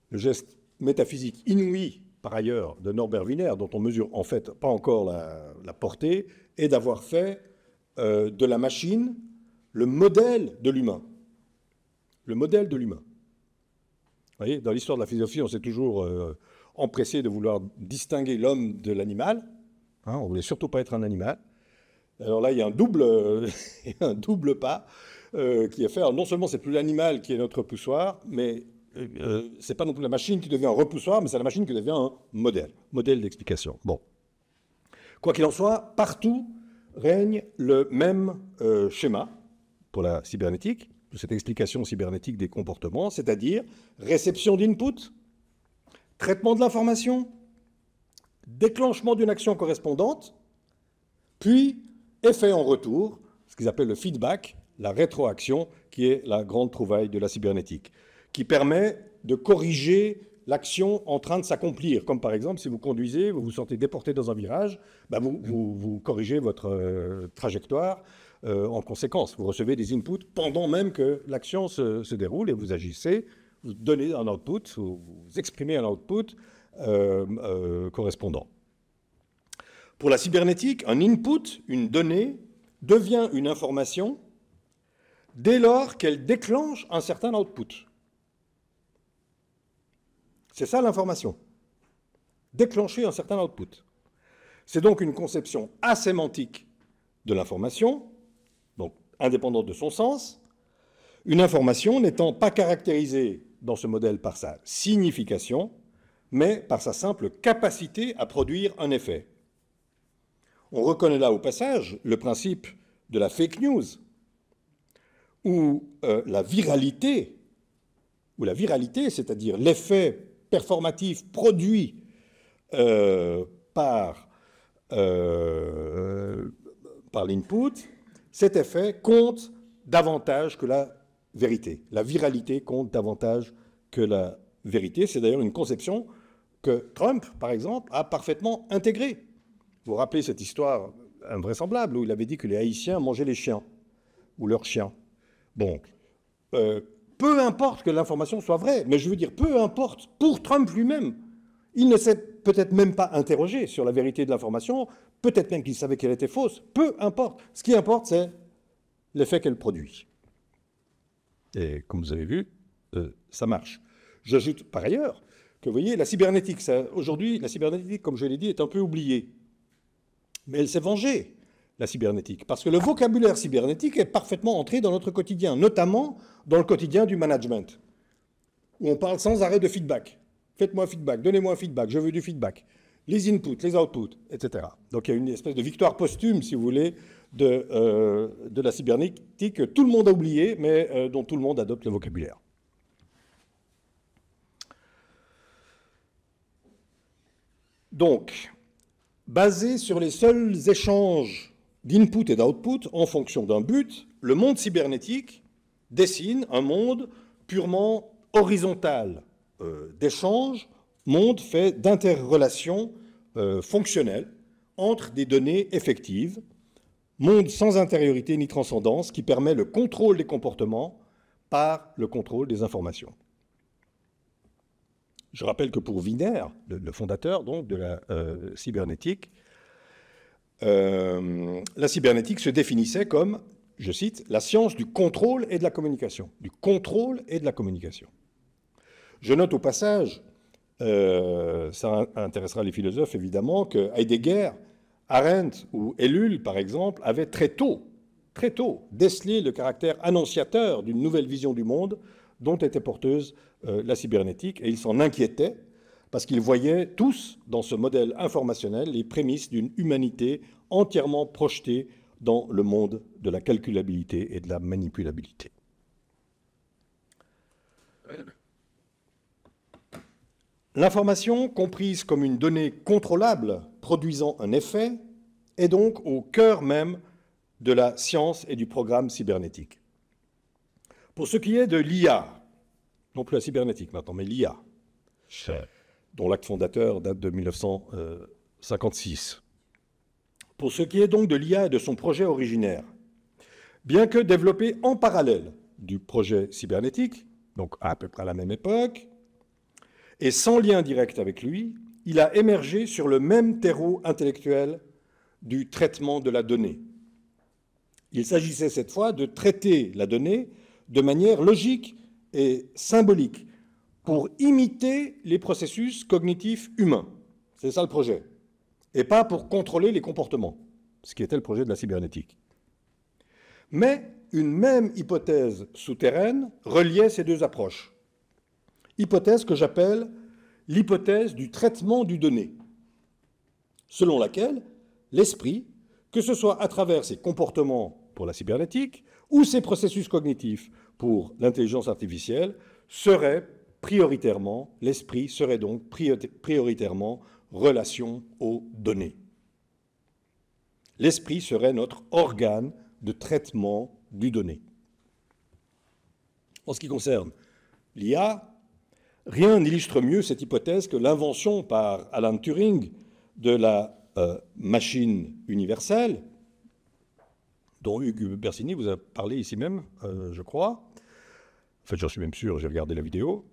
Le geste métaphysique inouï, par ailleurs, de Norbert Wiener, dont on mesure en fait pas encore la portée, est d'avoir fait de la machine le modèle de l'humain. Le modèle de l'humain. Vous voyez, dans l'histoire de la philosophie, on s'est toujours empressé de vouloir distinguer l'homme de l'animal. Hein, on ne voulait surtout pas être un animal. Alors là, il y a un double pas qui est fait. Alors non seulement c'est plus l'animal qui est notre poussoir, mais c'est pas non plus la machine qui devient un repoussoir, mais c'est la machine qui devient un modèle d'explication. Bon. Quoi qu'il en soit, partout règne le même schéma pour la cybernétique, de cette explication cybernétique des comportements, c'est-à-dire réception d'input, traitement de l'information, déclenchement d'une action correspondante, puis effet en retour, ce qu'ils appellent le feedback, la rétroaction, qui est la grande trouvaille de la cybernétique, qui permet de corriger l'action en train de s'accomplir. Comme par exemple, si vous conduisez, vous vous sentez déporté dans un virage, ben vous corrigez votre trajectoire en conséquence. Vous recevez des inputs pendant même que l'action se déroule et vous agissez, vous donnez un output, vous exprimez un output correspondant. Pour la cybernétique, un input, une donnée, devient une information dès lors qu'elle déclenche un certain output. C'est ça l'information. Déclencher un certain output. C'est donc une conception asémantique de l'information, donc indépendante de son sens, une information n'étant pas caractérisée dans ce modèle par sa signification, mais par sa simple capacité à produire un effet. On reconnaît là au passage le principe de la fake news, où la viralité, c'est-à-dire l'effet performatif produit par l'input, cet effet compte davantage que la vérité. La viralité compte davantage que la vérité. C'est d'ailleurs une conception que Trump, par exemple, a parfaitement intégrée. Vous vous rappelez cette histoire invraisemblable où il avait dit que les Haïtiens mangeaient les chiens, ou leurs chiens. Bon, peu importe que l'information soit vraie, mais je veux dire, peu importe pour Trump lui-même. Il ne s'est peut-être même pas interrogé sur la vérité de l'information, peut-être même qu'il savait qu'elle était fausse, peu importe. Ce qui importe, c'est l'effet qu'elle produit. Et comme vous avez vu, ça marche. J'ajoute par ailleurs que, vous voyez, la cybernétique, aujourd'hui, la cybernétique, comme je l'ai dit, est un peu oubliée. Mais elle s'est vengée, la cybernétique, parce que le vocabulaire cybernétique est parfaitement entré dans notre quotidien, notamment dans le quotidien du management, où on parle sans arrêt de feedback. Faites-moi un feedback, donnez-moi un feedback, je veux du feedback. Les inputs, les outputs, etc. Donc il y a une espèce de victoire posthume, si vous voulez, de la cybernétique que tout le monde a oublié, mais dont tout le monde adopte le vocabulaire. Donc, basé sur les seuls échanges d'input et d'output en fonction d'un but, le monde cybernétique dessine un monde purement horizontal d'échanges, monde fait d'interrelations fonctionnelles entre des données effectives, monde sans intériorité ni transcendance qui permet le contrôle des comportements par le contrôle des informations. Je rappelle que pour Wiener, le fondateur donc, de la cybernétique, la cybernétique se définissait comme, je cite, la science du contrôle et de la communication. Du contrôle et de la communication. Je note au passage, ça intéressera les philosophes évidemment, que Heidegger, Arendt ou Ellul, par exemple, avaient très tôt, décelé le caractère annonciateur d'une nouvelle vision du monde dont était porteuse la cybernétique, et ils s'en inquiétaient parce qu'ils voyaient tous dans ce modèle informationnel les prémices d'une humanité entièrement projetée dans le monde de la calculabilité et de la manipulabilité. L'information, comprise comme une donnée contrôlable produisant un effet, est donc au cœur même de la science et du programme cybernétique. Pour ce qui est de l'IA, non plus la cybernétique maintenant, mais l'IA, dont l'acte fondateur date de 1956. Pour ce qui est donc de l'IA et de son projet originaire, bien que développé en parallèle du projet cybernétique, donc à peu près à la même époque, et sans lien direct avec lui, il a émergé sur le même terreau intellectuel du traitement de la donnée. Il s'agissait cette fois de traiter la donnée de manière logique et symbolique pour imiter les processus cognitifs humains. C'est ça le projet. Et pas pour contrôler les comportements, ce qui était le projet de la cybernétique. Mais une même hypothèse souterraine reliait ces deux approches. Hypothèse que j'appelle l'hypothèse du traitement du donné, selon laquelle l'esprit, que ce soit à travers ses comportements pour la cybernétique ou ses processus cognitifs pour l'intelligence artificielle, serait prioritairement, l'esprit serait donc prioritairement relation aux données. L'esprit serait notre organe de traitement du donné. En ce qui concerne l'IA, rien n'illustre mieux cette hypothèse que l'invention par Alan Turing de la machine universelle, dont Hugues Bersini vous a parlé ici même, je crois. En fait, j'en suis même sûr, j'ai regardé la vidéo.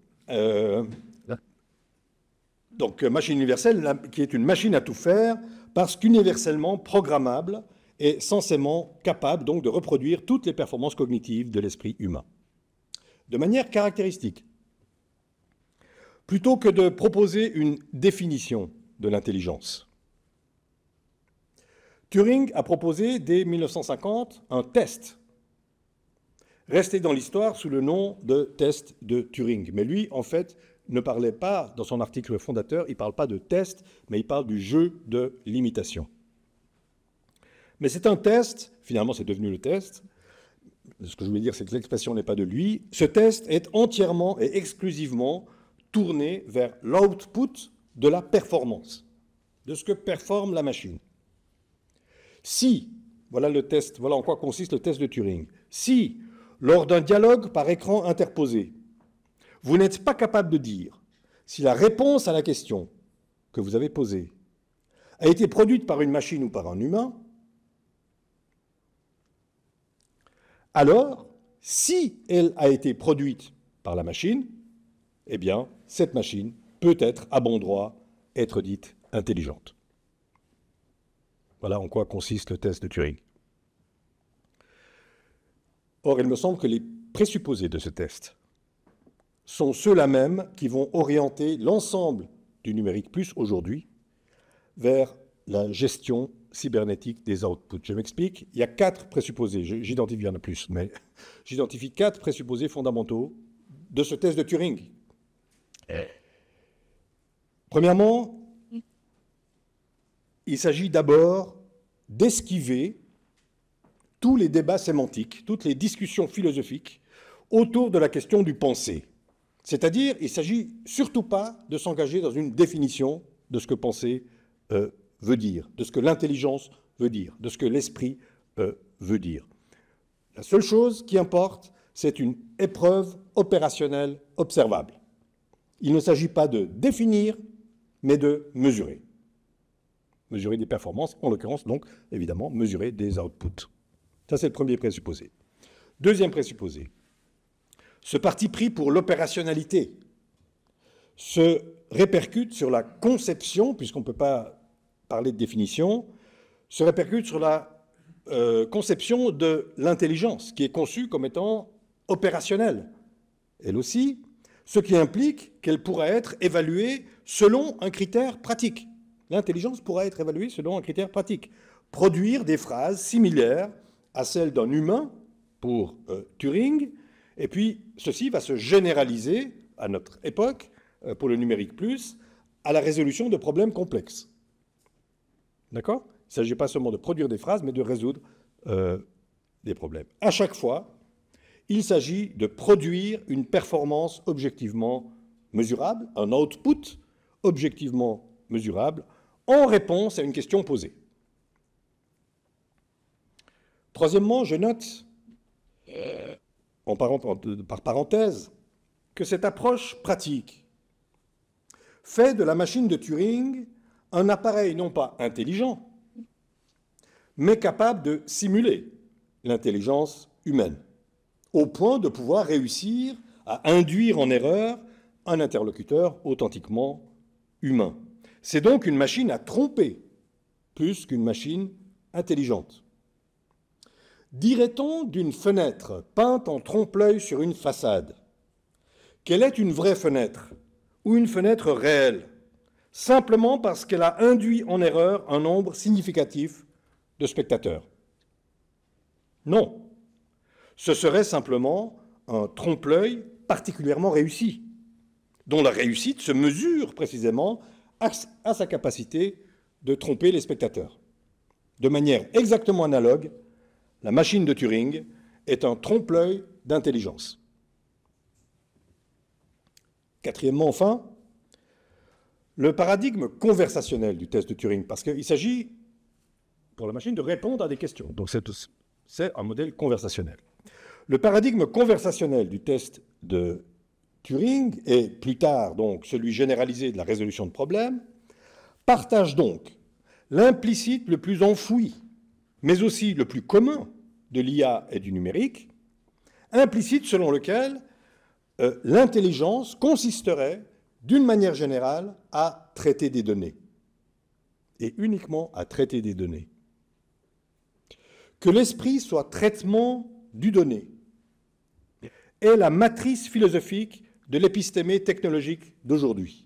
Donc, machine universelle, qui est une machine à tout faire, parce qu'universellement programmable et censément capable donc de reproduire toutes les performances cognitives de l'esprit humain. De manière caractéristique. Plutôt que de proposer une définition de l'intelligence, Turing a proposé dès 1950 un test, resté dans l'histoire sous le nom de test de Turing. Mais lui, en fait, ne parlait pas, dans son article fondateur, il ne parle pas de test, mais il parle du jeu de l'imitation. Mais c'est un test, finalement c'est devenu le test. Ce que je voulais dire, c'est que l'expression n'est pas de lui. Ce test est entièrement et exclusivement tourné vers l'output de la performance, de ce que performe la machine. Si, voilà le test, voilà en quoi consiste le test de Turing, si, lors d'un dialogue par écran interposé, vous n'êtes pas capable de dire si la réponse à la question que vous avez posée a été produite par une machine ou par un humain, alors, si elle a été produite par la machine, eh bien, cette machine peut être, à bon droit, être dite intelligente. Voilà en quoi consiste le test de Turing. Or, il me semble que les présupposés de ce test sont ceux-là même qui vont orienter l'ensemble du numérique plus aujourd'hui vers la gestion cybernétique des outputs. Je m'explique, il y a 4 présupposés, j'identifie, il y en a plus, mais j'identifie 4 présupposés fondamentaux de ce test de Turing. Premièrement, il s'agit d'abord d'esquiver tous les débats sémantiques, toutes les discussions philosophiques autour de la question du penser. C'est-à-dire, il ne s'agit surtout pas de s'engager dans une définition de ce que penser veut dire, de ce que l'intelligence veut dire, de ce que l'esprit veut dire. La seule chose qui importe, c'est une épreuve opérationnelle observable. Il ne s'agit pas de définir, mais de mesurer. Mesurer des performances, en l'occurrence, donc, évidemment, mesurer des outputs. Ça, c'est le premier présupposé. Deuxième présupposé. Ce parti pris pour l'opérationnalité se répercute sur la conception, puisqu'on ne peut pas parler de définition, se répercute sur la conception de l'intelligence, qui est conçue comme étant opérationnelle, elle aussi, ce qui implique qu'elle pourra être évaluée selon un critère pratique. L'intelligence pourra être évaluée selon un critère pratique. Produire des phrases similaires à celles d'un humain pour Turing, et puis ceci va se généraliser à notre époque, pour le numérique plus, à la résolution de problèmes complexes. D'accord ? Il ne s'agit pas seulement de produire des phrases, mais de résoudre des problèmes. À chaque fois, il s'agit de produire une performance objectivement mesurable, un output objectivement mesurable, en réponse à une question posée. Troisièmement, je note, par parenthèse, que cette approche pratique fait de la machine de Turing un appareil non pas intelligent, mais capable de simuler l'intelligence humaine, au point de pouvoir réussir à induire en erreur un interlocuteur authentiquement humain. C'est donc une machine à tromper, plus qu'une machine intelligente. Dirait-on d'une fenêtre peinte en trompe-l'œil sur une façade qu'elle est une vraie fenêtre ou une fenêtre réelle, simplement parce qu'elle a induit en erreur un nombre significatif de spectateurs? Non. Ce serait simplement un trompe-l'œil particulièrement réussi, dont la réussite se mesure précisément à sa capacité de tromper les spectateurs. De manière exactement analogue, la machine de Turing est un trompe-l'œil d'intelligence. Quatrièmement, enfin, le paradigme conversationnel du test de Turing, parce qu'il s'agit, pour la machine, de répondre à des questions. Donc c'est un modèle conversationnel. Le paradigme conversationnel du test de Turing, et plus tard donc celui généralisé de la résolution de problèmes, partage donc l'implicite le plus enfoui, mais aussi le plus commun de l'IA et du numérique, implicite selon lequel l'intelligence consisterait, d'une manière générale, à traiter des données, et uniquement à traiter des données. Que l'esprit soit traitement du donné est la matrice philosophique de l'épistémé technologique d'aujourd'hui.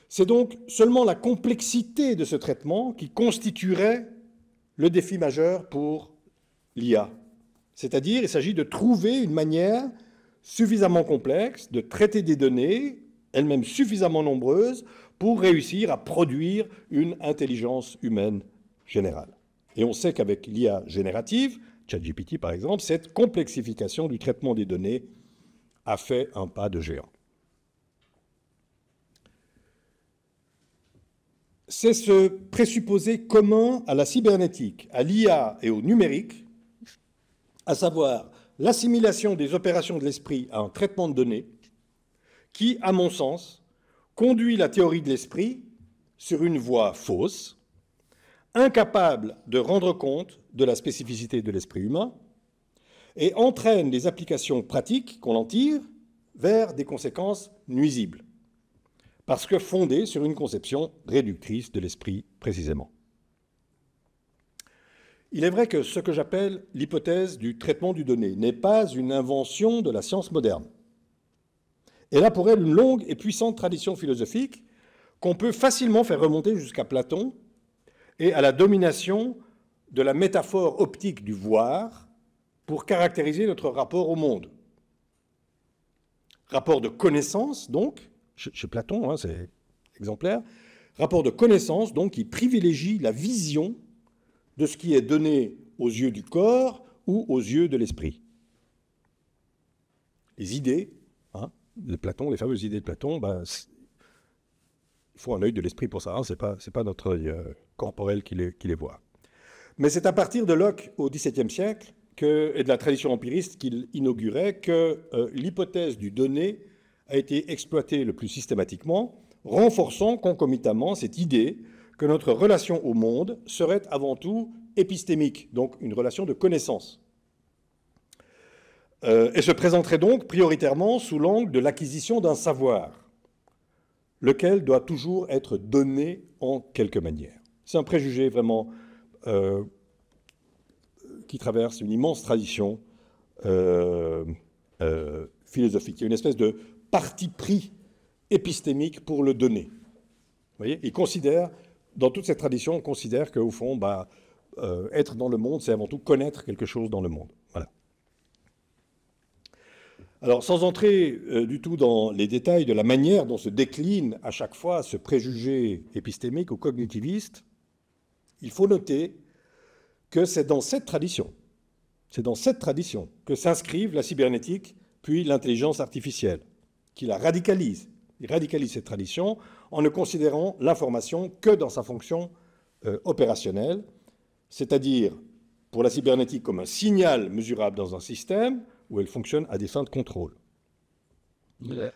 C'est donc seulement la complexité de ce traitement qui constituerait le défi majeur pour l'IA. C'est-à-dire, il s'agit de trouver une manière suffisamment complexe de traiter des données, elles-mêmes suffisamment nombreuses, pour réussir à produire une intelligence humaine générale. Et on sait qu'avec l'IA générative, ChatGPT par exemple, cette complexification du traitement des données a fait un pas de géant. C'est ce présupposé commun à la cybernétique, à l'IA et au numérique, à savoir l'assimilation des opérations de l'esprit à un traitement de données, qui, à mon sens, conduit la théorie de l'esprit sur une voie fausse, incapable de rendre compte de la spécificité de l'esprit humain, et entraîne les applications pratiques qu'on en tire vers des conséquences nuisibles, parce que fondée sur une conception réductrice de l'esprit précisément. Il est vrai que ce que j'appelle l'hypothèse du traitement du donné n'est pas une invention de la science moderne. Elle a pour elle une longue et puissante tradition philosophique qu'on peut facilement faire remonter jusqu'à Platon et à la domination de la métaphore optique du voir pour caractériser notre rapport au monde. Rapport de connaissance, donc, chez Platon, c'est exemplaire, rapport de connaissance, donc, qui privilégie la vision de ce qui est donné aux yeux du corps ou aux yeux de l'esprit. Les idées, hein, de Platon, les fameuses idées de Platon, ben, il faut un œil de l'esprit pour ça, hein, ce n'est pas notre œil corporel qui les voit. Mais c'est à partir de Locke au XVIIe siècle et de la tradition empiriste qu'il inaugurait que l'hypothèse du donné a été exploitée le plus systématiquement, renforçant concomitamment cette idée que notre relation au monde serait avant tout épistémique, donc une relation de connaissance. Et se présenterait donc prioritairement sous l'angle de l'acquisition d'un savoir, lequel doit toujours être donné en quelque manière. C'est un préjugé vraiment qui traverse une immense tradition philosophique. Il y a une espèce de parti pris épistémique pour le donner. Vous voyez, dans toute cette tradition, on considère qu'au fond, être dans le monde, c'est avant tout connaître quelque chose dans le monde. Voilà. Alors, sans entrer du tout dans les détails de la manière dont se décline à chaque fois ce préjugé épistémique ou cognitiviste, il faut noter que c'est dans cette tradition que s'inscrivent la cybernétique puis l'intelligence artificielle, qui la radicalise. Il radicalise cette tradition en ne considérant l'information que dans sa fonction opérationnelle, c'est-à-dire pour la cybernétique comme un signal mesurable dans un système où elle fonctionne à des fins de contrôle.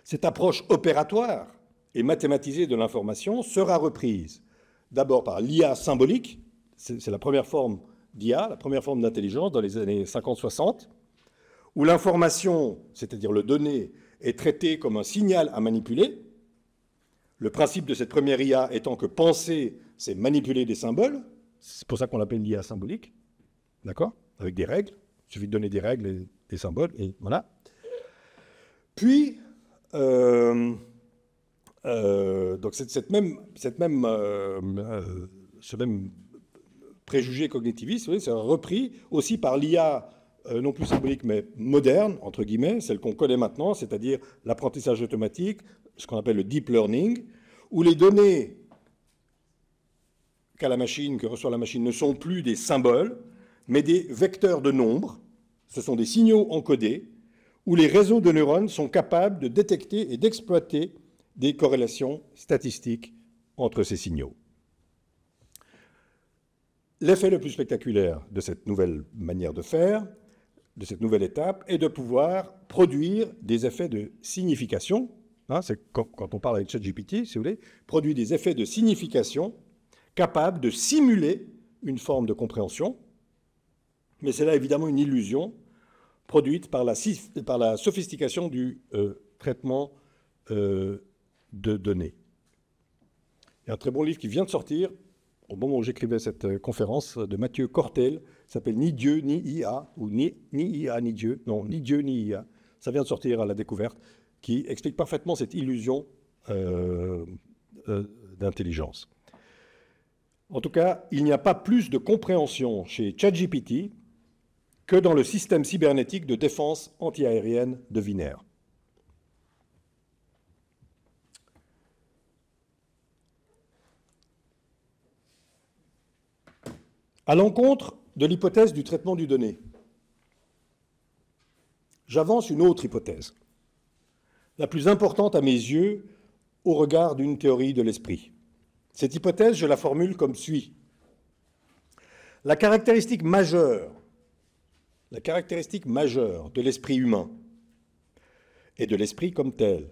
Cette approche opératoire et mathématisée de l'information sera reprise d'abord par l'IA symbolique, c'est la première forme d'IA, la première forme d'intelligence dans les années 50-60, où l'information, c'est-à-dire le donné, est traité comme un signal à manipuler. Le principe de cette première IA étant que penser, c'est manipuler des symboles. C'est pour ça qu'on l'appelle l'IA symbolique, d'accord? Avec des règles. Il suffit de donner des règles et des symboles, et voilà. Puis, donc ce même préjugé cognitiviste, oui, c'est repris aussi par l'IA, non plus symbolique, mais moderne, entre guillemets, celle qu'on connaît maintenant, c'est-à-dire l'apprentissage automatique, ce qu'on appelle le deep learning, où les données que reçoit la machine, ne sont plus des symboles, mais des vecteurs de nombres. Ce sont des signaux encodés, où les réseaux de neurones sont capables de détecter et d'exploiter des corrélations statistiques entre ces signaux. L'effet le plus spectaculaire de cette nouvelle manière de faire, de cette nouvelle étape, est de pouvoir produire des effets de signification. Hein, c'est quand on parle avec ChatGPT, si vous voulez, produit des effets de signification capables de simuler une forme de compréhension. Mais c'est là évidemment une illusion produite par la sophistication du traitement de données. Il y a un très bon livre qui vient de sortir, au moment où j'écrivais cette conférence, de Mathieu Cortel, qui s'appelle « Ni Dieu, ni IA », ou ni IA, ni Dieu. Non, ni Dieu, ni IA. Ça vient de sortir à la découverte, qui explique parfaitement cette illusion d'intelligence. En tout cas, il n'y a pas plus de compréhension chez ChatGPT que dans le système cybernétique de défense antiaérienne de Wiener. À l'encontre de l'hypothèse du traitement du donné, j'avance une autre hypothèse, la plus importante à mes yeux au regard d'une théorie de l'esprit. Cette hypothèse, je la formule comme suit. La caractéristique majeure de l'esprit humain et de l'esprit comme tel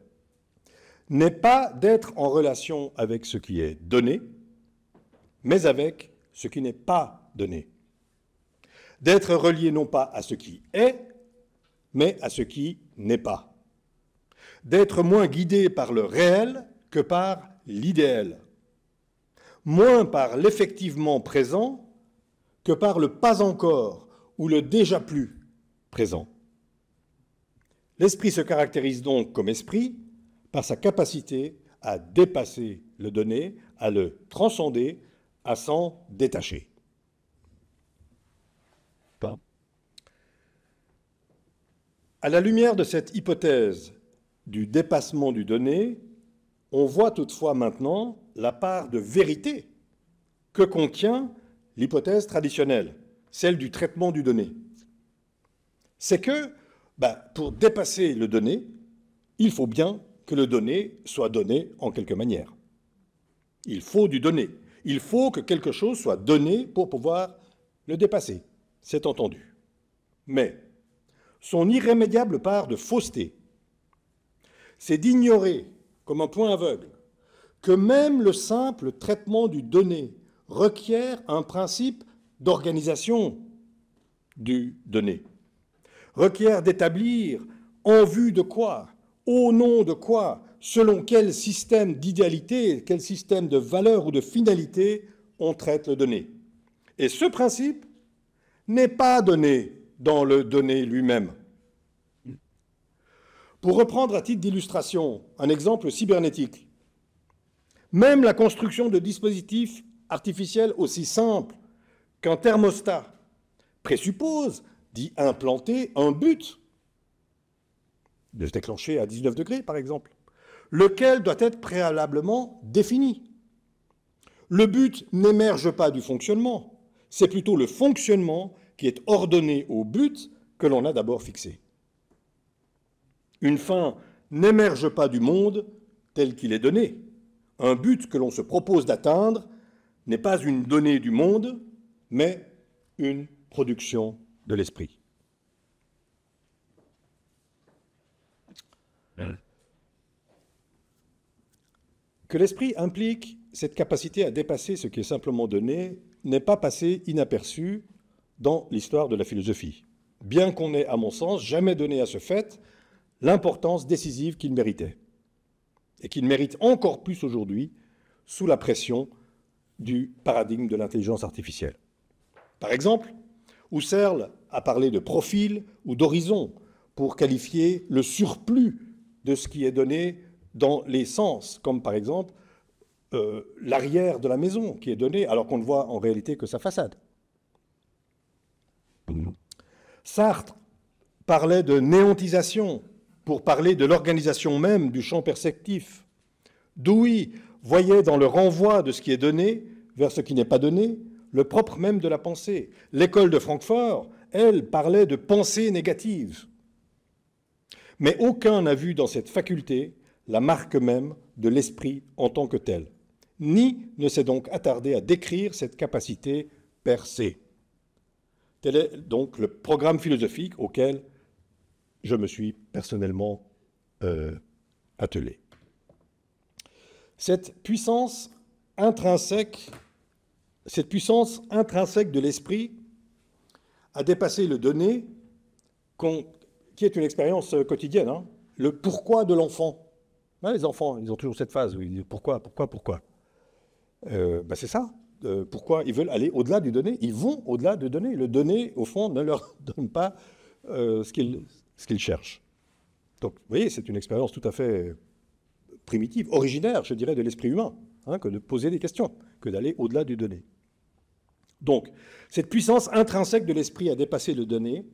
n'est pas d'être en relation avec ce qui est donné, mais avec ce qui n'est pas donné. D'être relié non pas à ce qui est, mais à ce qui n'est pas. D'être moins guidé par le réel que par l'idéal. Moins par l'effectivement présent que par le pas encore ou le déjà plus présent. L'esprit se caractérise donc comme esprit par sa capacité à dépasser le donné, à le transcender, à s'en détacher. À la lumière de cette hypothèse du dépassement du donné, on voit toutefois maintenant la part de vérité que contient l'hypothèse traditionnelle, celle du traitement du donné. C'est que, pour dépasser le donné, il faut bien que le donné soit donné en quelque manière. Il faut du donné. Il faut que quelque chose soit donné pour pouvoir le dépasser. C'est entendu. Mais son irrémédiable part de fausseté, c'est d'ignorer, comme un point aveugle, que même le simple traitement du donné requiert un principe d'organisation du donné, requiert d'établir en vue de quoi, au nom de quoi, selon quel système d'idéalité, quel système de valeur ou de finalité on traite le donné. Et ce principe n'est pas donné dans le donné lui-même. Pour reprendre à titre d'illustration un exemple cybernétique, même la construction de dispositifs artificiels aussi simples qu'un thermostat présuppose d'y implanter un but, de se déclencher à 19 degrés par exemple, lequel doit être préalablement défini. Le but n'émerge pas du fonctionnement, c'est plutôt le fonctionnement qui est ordonné au but que l'on a d'abord fixé. Une fin n'émerge pas du monde tel qu'il est donné. Un but que l'on se propose d'atteindre n'est pas une donnée du monde, mais une production de l'esprit. Que l'esprit implique cette capacité à dépasser ce qui est simplement donné n'est pas passé inaperçu dans l'histoire de la philosophie, bien qu'on n'ait, à mon sens, jamais donné à ce fait l'importance décisive qu'il méritait, et qu'il mérite encore plus aujourd'hui sous la pression du paradigme de l'intelligence artificielle. Par exemple, Husserl a parlé de profil ou d'horizon pour qualifier le surplus de ce qui est donné dans les sens, comme par exemple l'arrière de la maison qui est donné alors qu'on ne voit en réalité que sa façade. Sartre parlait de néantisation pour parler de l'organisation même du champ perceptif. Dewey voyait dans le renvoi de ce qui est donné vers ce qui n'est pas donné le propre même de la pensée. L'école de Francfort, elle, parlait de pensée négative. Mais aucun n'a vu dans cette faculté la marque même de l'esprit en tant que tel, ni ne s'est donc attardé à décrire cette capacité percée. Tel est donc le programme philosophique auquel je me suis personnellement attelé. Cette puissance intrinsèque de l'esprit a dépassé le donné, qui est une expérience quotidienne, hein, le pourquoi de l'enfant. Hein, les enfants, ils ont toujours cette phase où ils disent pourquoi. C'est ça. Pourquoi ils veulent aller au-delà du donné. Ils vont au-delà du donné. Le donné, au fond, ne leur donne pas ce qu'ils cherchent. Donc, vous voyez, c'est une expérience tout à fait primitive, originaire, je dirais, de l'esprit humain, hein, que de poser des questions, que d'aller au-delà du donné. Donc, cette puissance intrinsèque de l'esprit à dépasser le donné,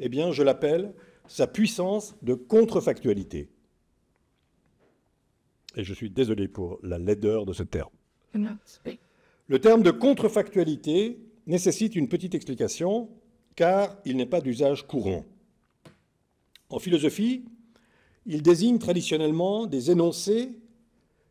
eh bien, je l'appelle sa puissance de contrefactualité. Et je suis désolé pour la laideur de ce terme. Le terme de contrefactualité nécessite une petite explication, car il n'est pas d'usage courant. En philosophie, il désigne traditionnellement des énoncés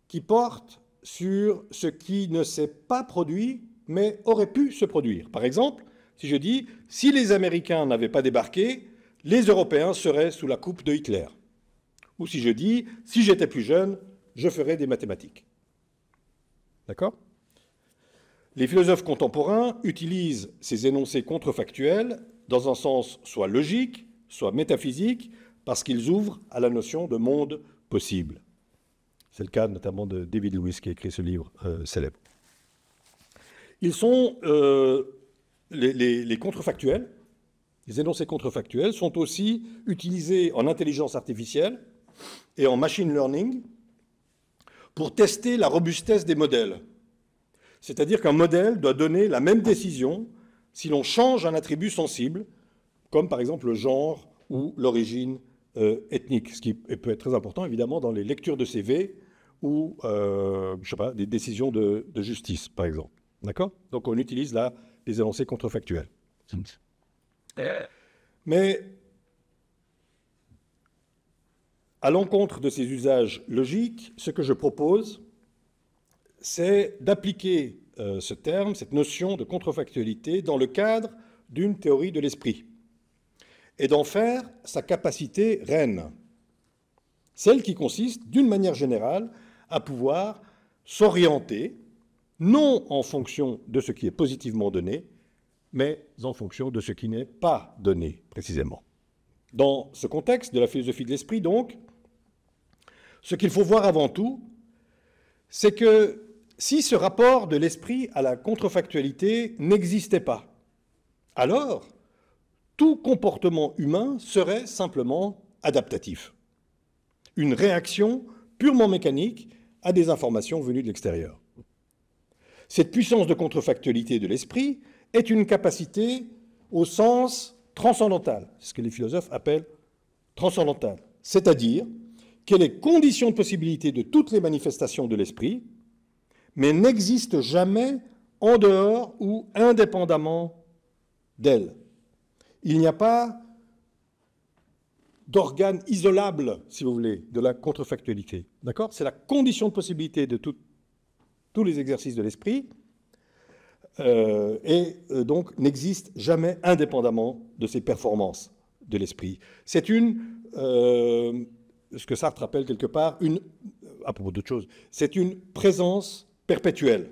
qui portent sur ce qui ne s'est pas produit, mais aurait pu se produire. Par exemple, si je dis « si les Américains n'avaient pas débarqué, les Européens seraient sous la coupe de Hitler ». Ou si je dis « si j'étais plus jeune, je ferais des mathématiques ». D'accord ? Les philosophes contemporains utilisent ces énoncés contrefactuels dans un sens soit logique, soit métaphysique, parce qu'ils ouvrent à la notion de monde possible. C'est le cas notamment de David Lewis qui a écrit ce livre célèbre. Ils sont les contrefactuels, les énoncés contrefactuels sont aussi utilisés en intelligence artificielle et en machine learning pour tester la robustesse des modèles. C'est-à-dire qu'un modèle doit donner la même décision si l'on change un attribut sensible, comme par exemple le genre ou l'origine ethnique, ce qui peut être très important évidemment dans les lectures de CV ou des décisions de justice, par exemple. D'accord ? Donc on utilise là des énoncés contrefactuels. Mais à l'encontre de ces usages logiques, ce que je propose, c'est d'appliquer ce terme, cette notion de contrefactualité, dans le cadre d'une théorie de l'esprit, et d'en faire sa capacité reine, celle qui consiste, d'une manière générale, à pouvoir s'orienter, non en fonction de ce qui est positivement donné, mais en fonction de ce qui n'est pas donné, précisément. Dans ce contexte de la philosophie de l'esprit, donc, ce qu'il faut voir avant tout, c'est que si ce rapport de l'esprit à la contrefactualité n'existait pas, alors tout comportement humain serait simplement adaptatif, une réaction purement mécanique à des informations venues de l'extérieur. Cette puissance de contrefactualité de l'esprit est une capacité au sens transcendantal, ce que les philosophes appellent transcendantal, c'est-à-dire qu'elle est condition de possibilité de toutes les manifestations de l'esprit, mais n'existe jamais en dehors ou indépendamment d'elle. Il n'y a pas d'organe isolable, si vous voulez, de la contrefactualité. D'accord ? C'est la condition de possibilité de tous les exercices de l'esprit, et donc n'existe jamais indépendamment de ses performances de l'esprit. C'est ce que Sartre appelle quelque part, à propos d'autre chose, c'est une présence perpétuelle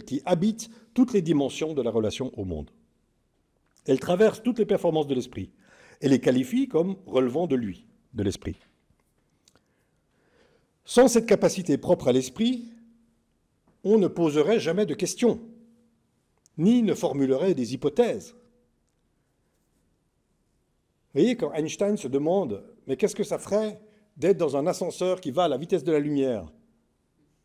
qui habite toutes les dimensions de la relation au monde. Elle traverse toutes les performances de l'esprit. Elle les qualifie comme relevant de lui, de l'esprit. Sans cette capacité propre à l'esprit, on ne poserait jamais de questions, ni ne formulerait des hypothèses. Vous voyez, quand Einstein se demande « mais qu'est-ce que ça ferait d'être dans un ascenseur qui va à la vitesse de la lumière ?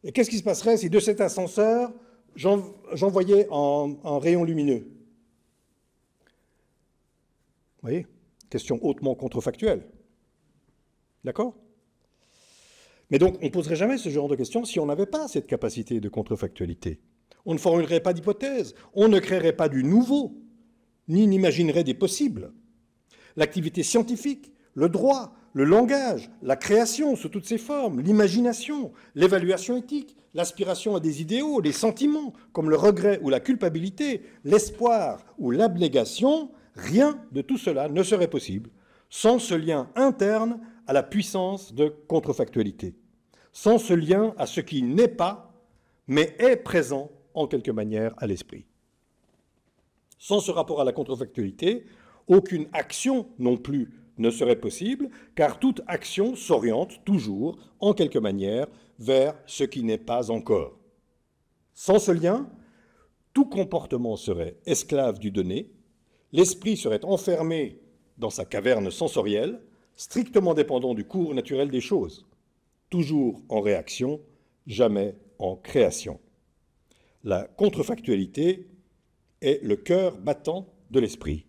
Et qu'est-ce qui se passerait si de cet ascenseur, j'envoyais un rayon lumineux ?» Vous voyez, question hautement contrefactuelle. D'accord ? Mais donc, on ne poserait jamais ce genre de questions si on n'avait pas cette capacité de contrefactualité. On ne formulerait pas d'hypothèses, on ne créerait pas du nouveau, ni n'imaginerait des possibles. L'activité scientifique, le droit, le langage, la création sous toutes ses formes, l'imagination, l'évaluation éthique, l'aspiration à des idéaux, les sentiments, comme le regret ou la culpabilité, l'espoir ou l'abnégation, rien de tout cela ne serait possible sans ce lien interne à la puissance de contrefactualité, sans ce lien à ce qui n'est pas, mais est présent en quelque manière à l'esprit. Sans ce rapport à la contrefactualité, aucune action non plus ne serait possible, car toute action s'oriente toujours, en quelque manière, vers ce qui n'est pas encore. Sans ce lien, tout comportement serait esclave du donné, l'esprit serait enfermé dans sa caverne sensorielle, strictement dépendant du cours naturel des choses, toujours en réaction, jamais en création. La contrefactualité est le cœur battant de l'esprit.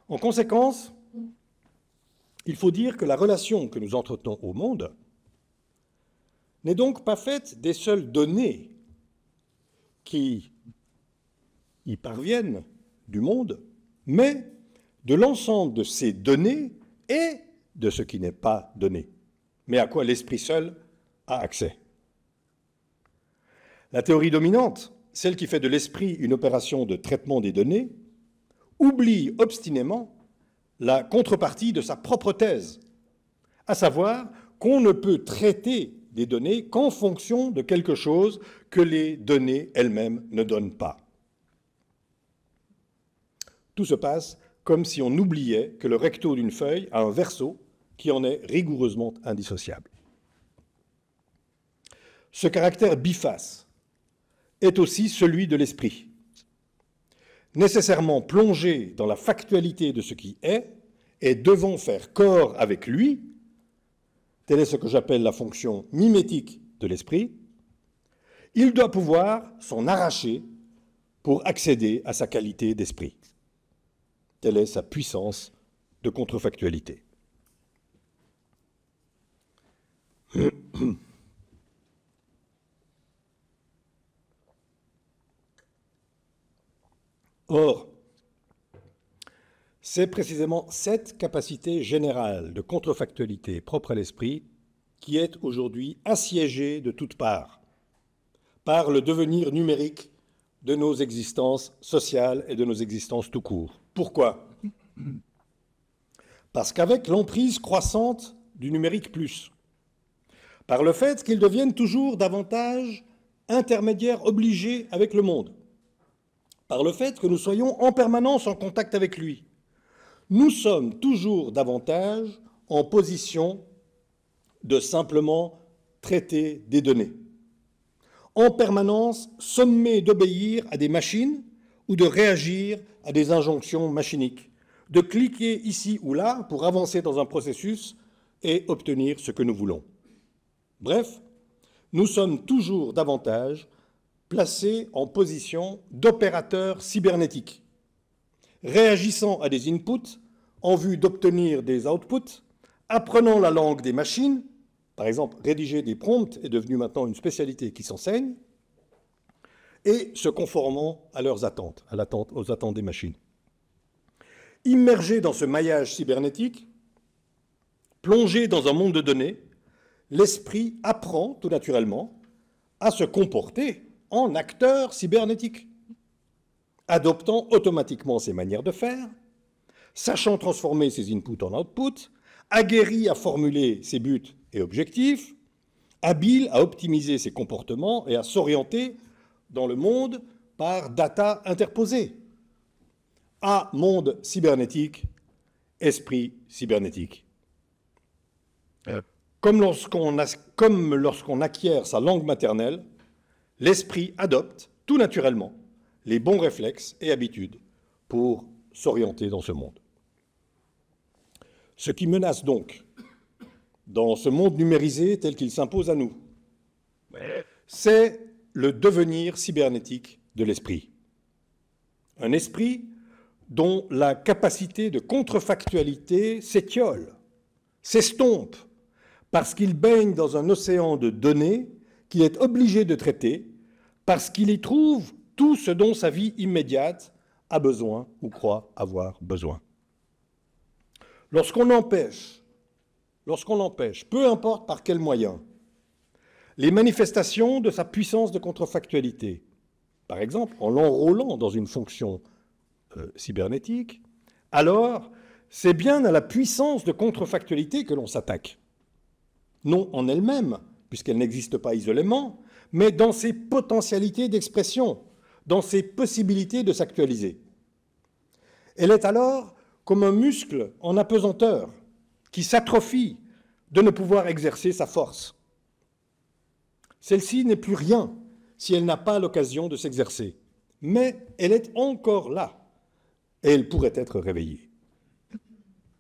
En conséquence, il faut dire que la relation que nous entretenons au monde n'est donc pas faite des seules données qui y parviennent du monde, mais de l'ensemble de ces données et de ce qui n'est pas donné, mais à quoi l'esprit seul a accès. La théorie dominante, celle qui fait de l'esprit une opération de traitement des données, oublie obstinément la contrepartie de sa propre thèse, à savoir qu'on ne peut traiter des données qu'en fonction de quelque chose que les données elles-mêmes ne donnent pas. Tout se passe comme si on oubliait que le recto d'une feuille a un verso qui en est rigoureusement indissociable. Ce caractère biface est aussi celui de l'esprit, nécessairement plongé dans la factualité de ce qui est et devant faire corps avec lui. Telle est ce que j'appelle la fonction mimétique de l'esprit. Il doit pouvoir s'en arracher pour accéder à sa qualité d'esprit. Telle est sa puissance de contrefactualité. Or, c'est précisément cette capacité générale de contrefactualité propre à l'esprit qui est aujourd'hui assiégée de toutes parts par le devenir numérique de nos existences sociales et de nos existences tout court. Pourquoi ? Parce qu'avec l'emprise croissante du numérique plus, par le fait qu'ils deviennent toujours davantage intermédiaires obligés avec le monde, par le fait que nous soyons en permanence en contact avec lui, nous sommes toujours davantage en position de simplement traiter des données, en permanence sommés d'obéir à des machines ou de réagir à des injonctions machiniques, de cliquer ici ou là pour avancer dans un processus et obtenir ce que nous voulons. Bref, nous sommes toujours davantage placés en position d'opérateurs cybernétiques, réagissant à des inputs en vue d'obtenir des outputs, apprenant la langue des machines, par exemple, rédiger des prompts est devenu maintenant une spécialité qui s'enseigne, et se conformant à leurs attentes, aux attentes des machines. Immergés dans ce maillage cybernétique, plongés dans un monde de données, l'esprit apprend tout naturellement à se comporter en acteur cybernétique, adoptant automatiquement ses manières de faire, sachant transformer ses inputs en outputs, aguerri à formuler ses buts et objectifs, habile à optimiser ses comportements et à s'orienter dans le monde par data interposée. A, monde cybernétique, esprit cybernétique. Comme lorsqu'on acquiert sa langue maternelle, l'esprit adopte tout naturellement les bons réflexes et habitudes pour s'orienter dans ce monde. Ce qui menace donc, dans ce monde numérisé tel qu'il s'impose à nous, c'est le devenir cybernétique de l'esprit. Un esprit dont la capacité de contrefactualité s'étiole, s'estompe, parce qu'il baigne dans un océan de données qu'il est obligé de traiter, parce qu'il y trouve tout ce dont sa vie immédiate a besoin ou croit avoir besoin. Lorsqu'on empêche, peu importe par quel moyen, les manifestations de sa puissance de contrefactualité, par exemple en l'enrôlant dans une fonction cybernétique, alors c'est bien à la puissance de contrefactualité que l'on s'attaque. Non en elle-même, puisqu'elle n'existe pas isolément, mais dans ses potentialités d'expression, dans ses possibilités de s'actualiser. Elle est alors comme un muscle en apesanteur qui s'atrophie de ne pouvoir exercer sa force. Celle-ci n'est plus rien si elle n'a pas l'occasion de s'exercer, mais elle est encore là et elle pourrait être réveillée.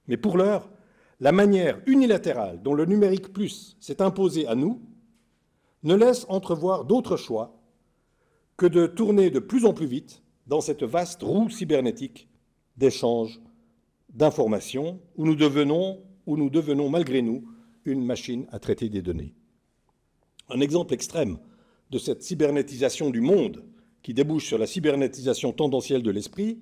Mais pour l'heure, la manière unilatérale dont le numérique plus s'est imposé à nous ne laisse entrevoir d'autre choix que de tourner de plus en plus vite dans cette vaste roue cybernétique d'échange d'informations où nous devenons malgré nous une machine à traiter des données. Un exemple extrême de cette cybernétisation du monde qui débouche sur la cybernétisation tendancielle de l'esprit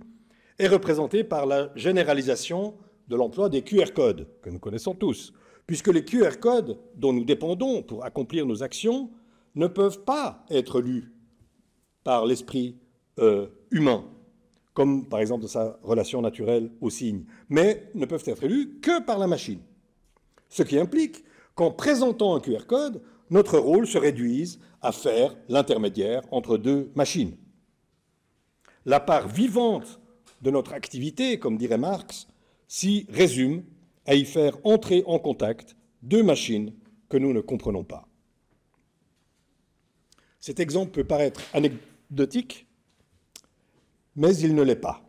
est représenté par la généralisation de l'emploi des QR codes, que nous connaissons tous, puisque les QR codes dont nous dépendons pour accomplir nos actions ne peuvent pas être lus par l'esprit humain, comme par exemple dans sa relation naturelle aux signes, mais ne peuvent être lus que par la machine. Ce qui implique qu'en présentant un QR code, notre rôle se réduise à faire l'intermédiaire entre deux machines. La part vivante de notre activité, comme dirait Marx, s'y résume à y faire entrer en contact deux machines que nous ne comprenons pas. Cet exemple peut paraître anecdotique, mais il ne l'est pas.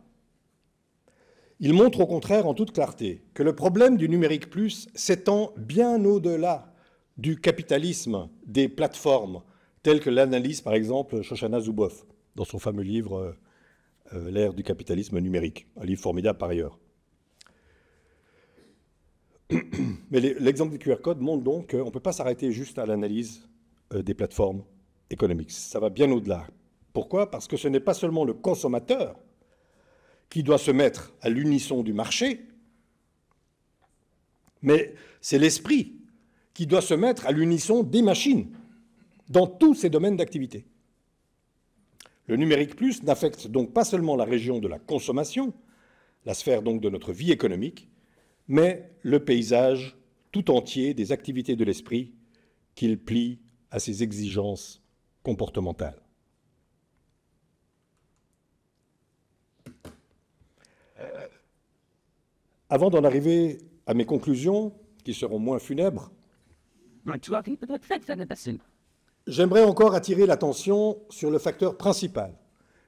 Il montre au contraire en toute clarté que le problème du numérique plus s'étend bien au-delà du capitalisme des plateformes, tel que l'analyse par exemple Shoshana Zuboff dans son fameux livre L'ère du capitalisme numérique, un livre formidable par ailleurs. Mais l'exemple du QR code montre donc qu'on ne peut pas s'arrêter juste à l'analyse des plateformes économiques. Ça va bien au-delà. Pourquoi? Parce que ce n'est pas seulement le consommateur qui doit se mettre à l'unisson du marché, mais c'est l'esprit qui doit se mettre à l'unisson des machines dans tous ces domaines d'activité. Le numérique plus n'affecte donc pas seulement la région de la consommation, la sphère donc de notre vie économique, mais le paysage tout entier des activités de l'esprit qu'il plie à ses exigences comportementales. Avant d'en arriver à mes conclusions, qui seront moins funèbres, j'aimerais encore attirer l'attention sur le facteur principal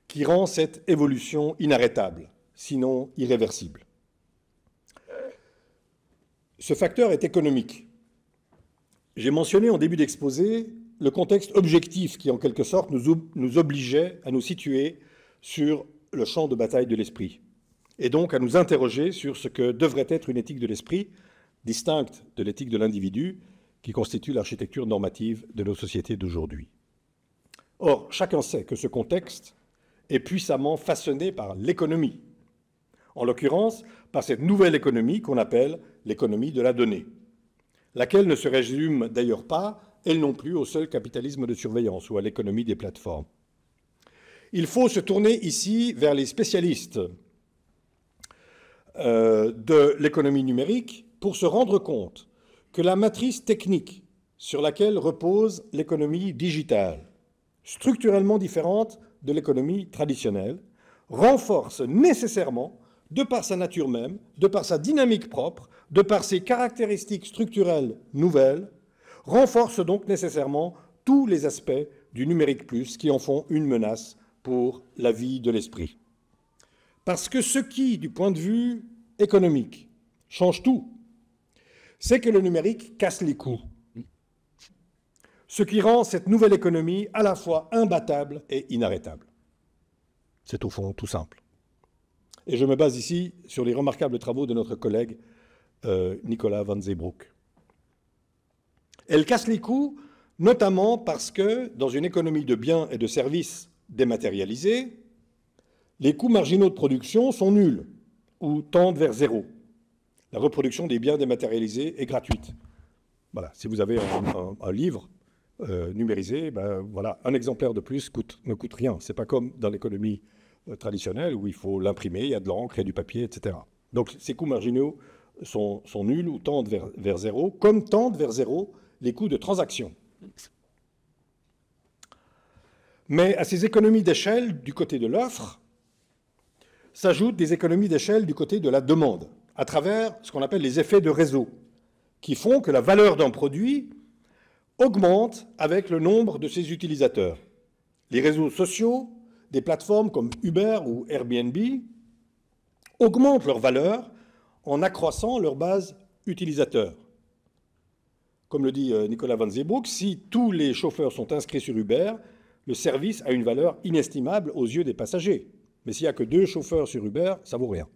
qui rend cette évolution inarrêtable, sinon irréversible. Ce facteur est économique. J'ai mentionné en début d'exposé le contexte objectif qui, en quelque sorte, nous obligeait à nous situer sur le champ de bataille de l'esprit, et donc à nous interroger sur ce que devrait être une éthique de l'esprit, distincte de l'éthique de l'individu, qui constitue l'architecture normative de nos sociétés d'aujourd'hui. Or, chacun sait que ce contexte est puissamment façonné par l'économie, en l'occurrence par cette nouvelle économie qu'on appelle l'économie de la donnée, laquelle ne se résume d'ailleurs pas, elle non plus, au seul capitalisme de surveillance ou à l'économie des plateformes. Il faut se tourner ici vers les spécialistes de l'économie numérique pour se rendre compte que la matrice technique sur laquelle repose l'économie digitale, structurellement différente de l'économie traditionnelle, renforce nécessairement, de par sa nature même, de par sa dynamique propre, de par ses caractéristiques structurelles nouvelles, renforce donc nécessairement tous les aspects du numérique plus qui en font une menace pour la vie de l'esprit. Parce que ce qui, du point de vue économique, change tout, c'est que le numérique casse les coûts. Ce qui rend cette nouvelle économie à la fois imbattable et inarrêtable. C'est au fond tout simple. Et je me base ici sur les remarquables travaux de notre collègue Nicolas van Zeebroek. Elle casse les coûts notamment parce que, dans une économie de biens et de services dématérialisés, les coûts marginaux de production sont nuls ou tendent vers zéro. La reproduction des biens dématérialisés est gratuite. Voilà, si vous avez un livre numérisé, ben voilà, un exemplaire de plus ne coûte rien. Ce n'est pas comme dans l'économie traditionnelle où il faut l'imprimer, il y a de l'encre, il y a du papier, etc. Donc ces coûts marginaux sont nuls ou tendent vers zéro, comme tendent vers zéro les coûts de transaction. Mais à ces économies d'échelle du côté de l'offre s'ajoutent des économies d'échelle du côté de la demande, à travers ce qu'on appelle les effets de réseau, qui font que la valeur d'un produit augmente avec le nombre de ses utilisateurs. Les réseaux sociaux, des plateformes comme Uber ou Airbnb, augmentent leur valeur en accroissant leur base utilisateur. Comme le dit Nicolas van Zeebroek, si tous les chauffeurs sont inscrits sur Uber, le service a une valeur inestimable aux yeux des passagers. Mais s'il n'y a que 2 chauffeurs sur Uber, ça ne vaut rien.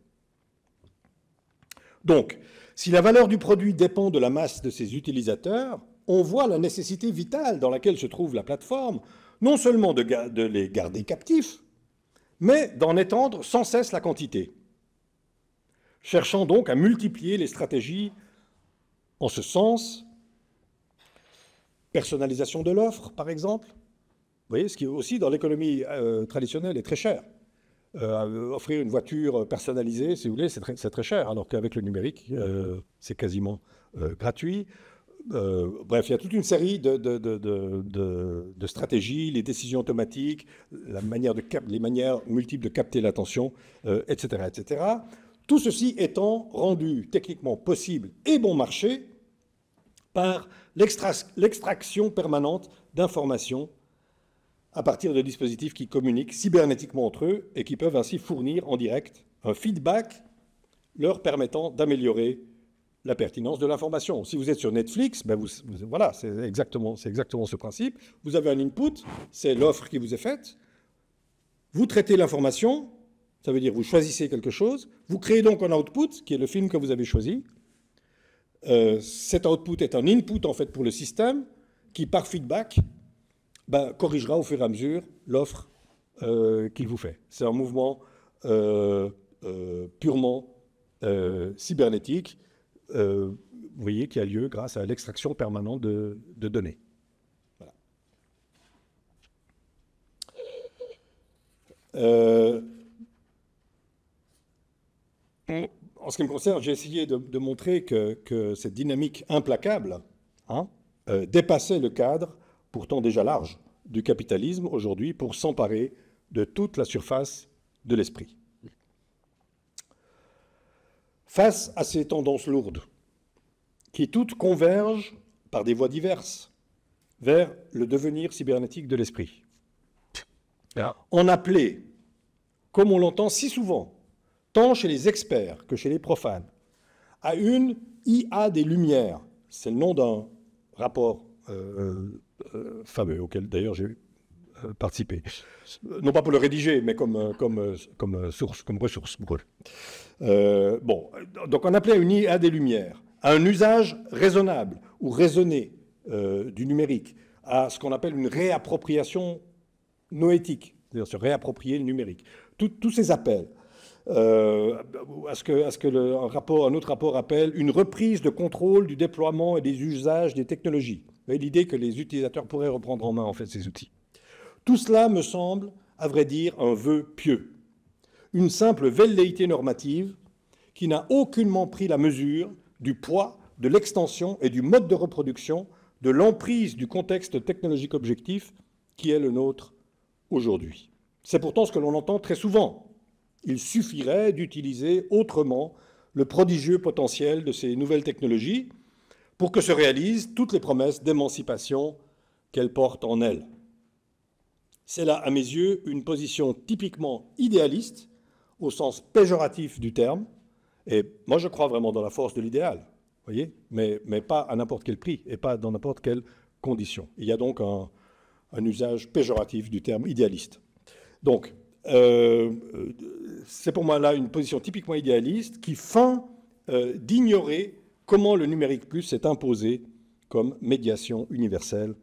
Donc, si la valeur du produit dépend de la masse de ses utilisateurs, on voit la nécessité vitale dans laquelle se trouve la plateforme, non seulement de les garder captifs, mais d'en étendre sans cesse la quantité, cherchant donc à multiplier les stratégies en ce sens. Personnalisation de l'offre, par exemple. Vous voyez, ce qui aussi, dans l'économie traditionnelle, est très cher. Offrir une voiture personnalisée, si vous voulez, c'est très cher, alors qu'avec le numérique, c'est quasiment gratuit. Bref, il y a toute une série de stratégies, les décisions automatiques, les manières multiples de capter l'attention, etc., etc. Tout ceci étant rendu techniquement possible et bon marché par l'extraction permanente d'informations à partir de dispositifs qui communiquent cybernétiquement entre eux et qui peuvent ainsi fournir en direct un feedback leur permettant d'améliorer la pertinence de l'information. Si vous êtes sur Netflix, ben voilà, c'est exactement ce principe. Vous avez un input, c'est l'offre qui vous est faite. Vous traitez l'information, ça veut dire vous choisissez quelque chose. Vous créez donc un output, qui est le film que vous avez choisi. cet output est un input en fait pour le système qui, par feedback, corrigera au fur et à mesure l'offre qu'il vous fait. C'est un mouvement purement cybernétique, vous voyez, qui a lieu grâce à l'extraction permanente de données. Voilà. En ce qui me concerne, j'ai essayé de montrer que cette dynamique implacable dépassait le cadre, pourtant déjà large, du capitalisme aujourd'hui pour s'emparer de toute la surface de l'esprit. Face à ces tendances lourdes, qui toutes convergent par des voies diverses vers le devenir cybernétique de l'esprit, on appelait, comme on l'entend si souvent, tant chez les experts que chez les profanes, à une IA des Lumières. C'est le nom d'un rapport fameux auquel d'ailleurs j'ai participé. Non pas pour le rédiger, mais comme source, comme ressource. Donc on appelait à une IA des Lumières, à un usage raisonnable ou raisonné du numérique, à ce qu'on appelle une réappropriation noétique, c'est-à-dire se réapproprier le numérique. Tous ces appels, à ce que un autre rapport appelle une reprise de contrôle du déploiement et des usages des technologies. Vous voyez l'idée que les utilisateurs pourraient reprendre en main en fait ces outils. Tout cela me semble, à vrai dire, un vœu pieux, une simple velléité normative qui n'a aucunement pris la mesure du poids, de l'extension et du mode de reproduction, de l'emprise du contexte technologique objectif qui est le nôtre aujourd'hui. C'est pourtant ce que l'on entend très souvent. Il suffirait d'utiliser autrement le prodigieux potentiel de ces nouvelles technologies pour que se réalisent toutes les promesses d'émancipation qu'elles portent en elles. C'est là, à mes yeux, une position typiquement idéaliste, au sens péjoratif du terme, et moi je crois vraiment dans la force de l'idéal, voyez, mais pas à n'importe quel prix, et pas dans n'importe quelle condition. Il y a donc un usage péjoratif du terme idéaliste. Donc, c'est pour moi là une position typiquement idéaliste qui feint d'ignorer comment le numérique plus s'est imposé comme médiation universelle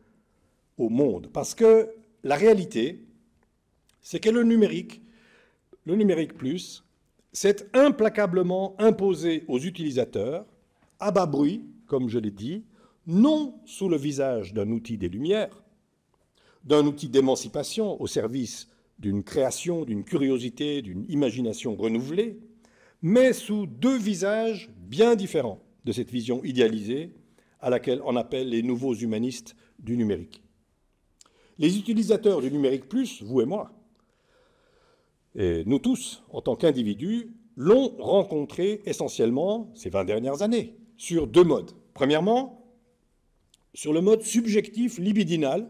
au monde. Parce que la réalité, c'est que le numérique plus, s'est implacablement imposé aux utilisateurs, à bas bruit, comme je l'ai dit, non sous le visage d'un outil des Lumières, d'un outil d'émancipation au service d'une création, d'une curiosité, d'une imagination renouvelée, mais sous deux visages bien différents de cette vision idéalisée à laquelle on appelle les nouveaux humanistes du numérique. Les utilisateurs du numérique plus, vous et moi, et nous tous, en tant qu'individus, l'ont rencontré essentiellement ces 20 dernières années, sur deux modes. Premièrement, sur le mode subjectif libidinal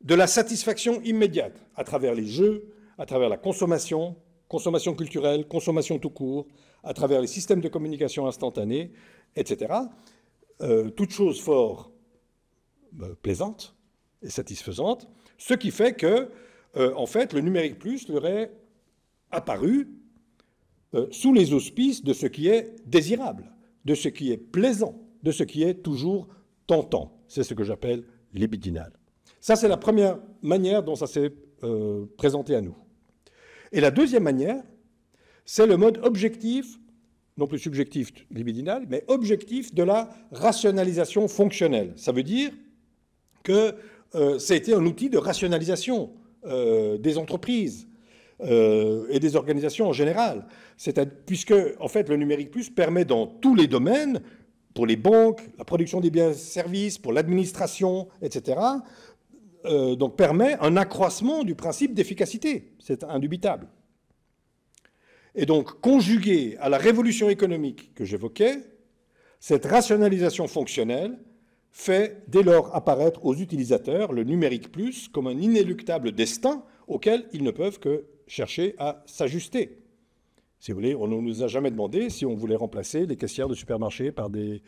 de la satisfaction immédiate, à travers les jeux, à travers la consommation culturelle, consommation tout court, à travers les systèmes de communication instantanée, etc. Toutes choses fort plaisantes et satisfaisantes, ce qui fait que, en fait, le numérique plus leur est apparu sous les auspices de ce qui est désirable, de ce qui est plaisant, de ce qui est toujours tentant. C'est ce que j'appelle libidinal. Ça, c'est la première manière dont ça s'est présenté à nous. Et la deuxième manière, c'est le mode objectif, non plus subjectif libidinal, mais objectif de la rationalisation fonctionnelle. Ça veut dire que ça a été un outil de rationalisation des entreprises et des organisations en général. Puisque, en fait, le numérique plus permet dans tous les domaines, pour les banques, la production des biens et services, pour l'administration, etc., donc permet un accroissement du principe d'efficacité. C'est indubitable. Et donc, conjugué à la révolution économique que j'évoquais, cette rationalisation fonctionnelle fait dès lors apparaître aux utilisateurs le numérique plus comme un inéluctable destin auquel ils ne peuvent que chercher à s'ajuster. Si vous voulez, on ne nous a jamais demandé si on voulait remplacer les caissières de supermarché par des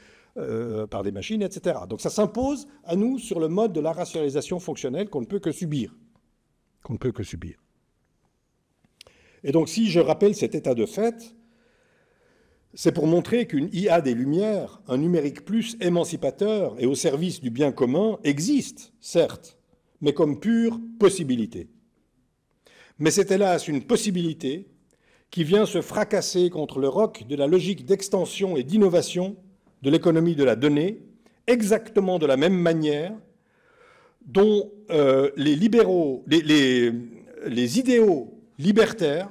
machines, etc. Donc ça s'impose à nous sur le mode de la rationalisation fonctionnelle qu'on ne peut que subir. Qu'on ne peut que subir. Et donc si je rappelle cet état de fait, C'est pour montrer qu'une IA des Lumières, un numérique plus émancipateur et au service du bien commun, existe, certes, mais comme pure possibilité. Mais c'est hélas une possibilité qui vient se fracasser contre le roc de la logique d'extension et d'innovation de l'économie de la donnée, exactement de la même manière dont les idéaux libertaires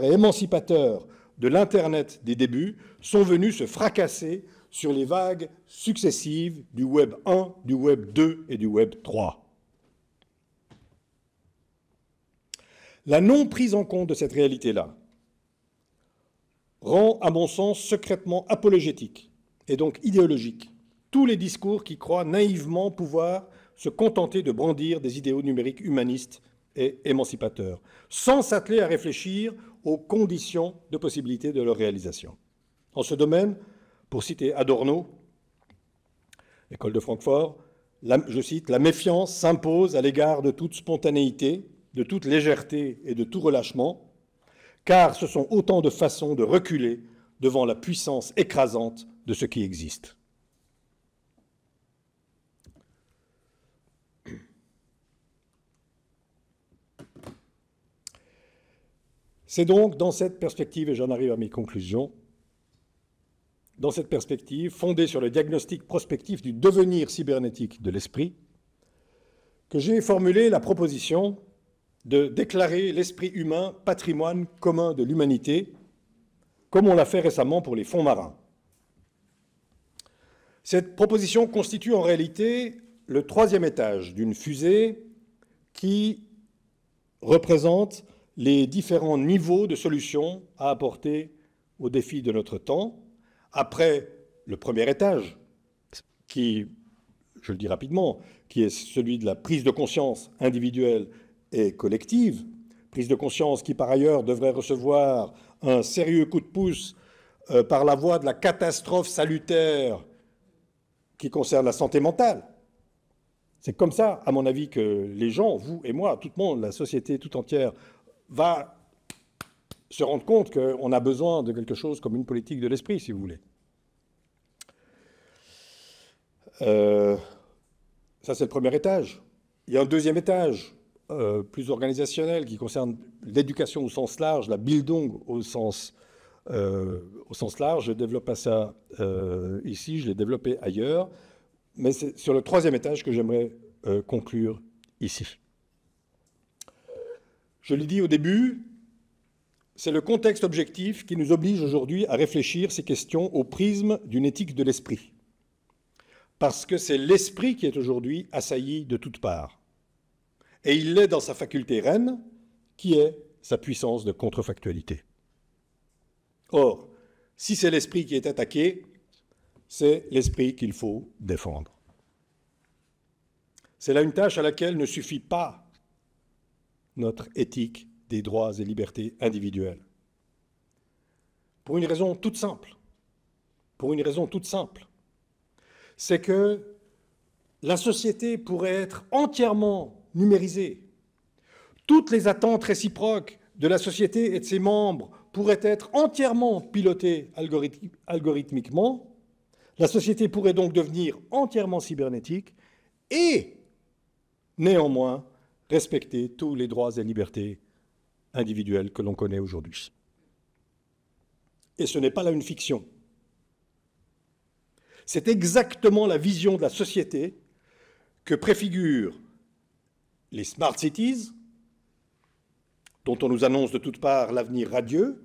et émancipateurs de l'Internet des débuts sont venus se fracasser sur les vagues successives du Web 1, du Web 2 et du Web 3. La non-prise en compte de cette réalité-là rend, à mon sens, secrètement apologétique et donc idéologique tous les discours qui croient naïvement pouvoir se contenter de brandir des idéaux numériques humanistes et émancipateurs, sans s'atteler à réfléchir aux conditions de possibilité de leur réalisation. En ce domaine, pour citer Adorno, École de Francfort, je cite, « La méfiance s'impose à l'égard de toute spontanéité, de toute légèreté et de tout relâchement, car ce sont autant de façons de reculer devant la puissance écrasante de ce qui existe. » C'est donc dans cette perspective, et j'en arrive à mes conclusions, dans cette perspective, fondée sur le diagnostic prospectif du devenir cybernétique de l'esprit, que j'ai formulé la proposition de déclarer l'esprit humain patrimoine commun de l'humanité, comme on l'a fait récemment pour les fonds marins. Cette proposition constitue en réalité le troisième étage d'une fusée qui représente les différents niveaux de solutions à apporter aux défis de notre temps, après le premier étage, qui, je le dis rapidement, qui est celui de la prise de conscience individuelle et collective, prise de conscience qui par ailleurs devrait recevoir un sérieux coup de pouce par la voie de la catastrophe salutaire qui concerne la santé mentale. C'est comme ça, à mon avis, que les gens, vous et moi, tout le monde, la société tout entière, va se rendre compte qu'on a besoin de quelque chose comme une politique de l'esprit, si vous voulez. Ça, c'est le premier étage. Il y a un deuxième étage, plus organisationnel, qui concerne l'éducation au sens large, la Bildung au sens large. Je ne développe pas ça ici, je l'ai développé ailleurs. Mais c'est sur le troisième étage que j'aimerais conclure ici. Je l'ai dit au début, c'est le contexte objectif qui nous oblige aujourd'hui à réfléchir ces questions au prisme d'une éthique de l'esprit. Parce que c'est l'esprit qui est aujourd'hui assailli de toutes parts. Et il l'est dans sa faculté reine, qui est sa puissance de contrefactualité. Or, si c'est l'esprit qui est attaqué, c'est l'esprit qu'il faut défendre. C'est là une tâche à laquelle ne suffit pas notre éthique des droits et libertés individuelles. Pour une raison toute simple. C'est que la société pourrait être entièrement numérisée. Toutes les attentes réciproques de la société et de ses membres pourraient être entièrement pilotées algorithmiquement. La société pourrait donc devenir entièrement cybernétique et, néanmoins, respecter tous les droits et libertés individuelles que l'on connaît aujourd'hui. Et ce n'est pas là une fiction. C'est exactement la vision de la société que préfigurent les smart cities, dont on nous annonce de toutes parts l'avenir radieux,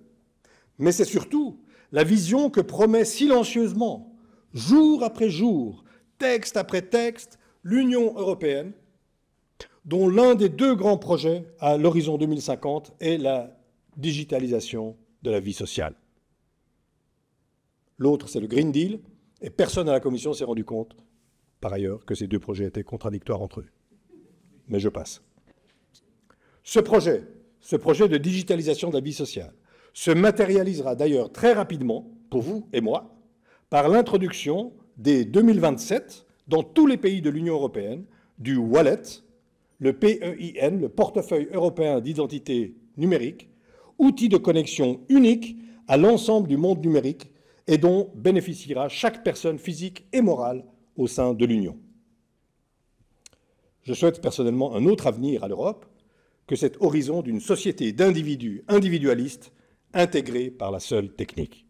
mais c'est surtout la vision que promet silencieusement, jour après jour, texte après texte, l'Union européenne, dont l'un des deux grands projets à l'horizon 2050 est la digitalisation de la vie sociale. L'autre, c'est le Green Deal, et personne à la Commission s'est rendu compte, par ailleurs, que ces deux projets étaient contradictoires entre eux. Mais je passe. Ce projet de digitalisation de la vie sociale se matérialisera d'ailleurs très rapidement, pour vous et moi, par l'introduction dès 2027, dans tous les pays de l'Union européenne, du Wallet, le PEIN, le portefeuille européen d'identité numérique, outil de connexion unique à l'ensemble du monde numérique et dont bénéficiera chaque personne physique et morale au sein de l'Union. Je souhaite personnellement un autre avenir à l'Europe que cet horizon d'une société d'individus individualistes intégrés par la seule technique.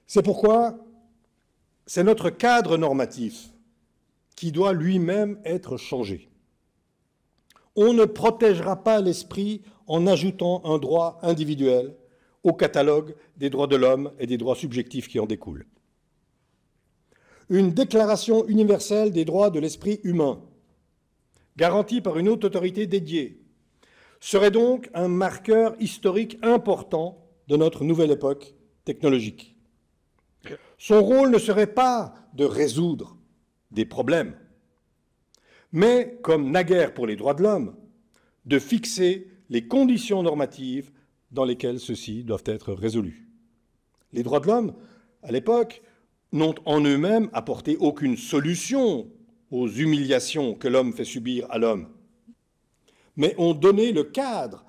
C'est pourquoi c'est notre cadre normatif qui doit lui-même être changé. On ne protégera pas l'esprit en ajoutant un droit individuel au catalogue des droits de l'homme et des droits subjectifs qui en découlent. Une déclaration universelle des droits de l'esprit humain, garantie par une haute autorité dédiée, serait donc un marqueur historique important de notre nouvelle époque technologique. Son rôle ne serait pas de résoudre des problèmes, mais, comme naguère pour les droits de l'homme, de fixer les conditions normatives dans lesquelles ceux-ci doivent être résolus. Les droits de l'homme, à l'époque, n'ont en eux-mêmes apporté aucune solution aux humiliations que l'homme fait subir à l'homme, mais ont donné le cadre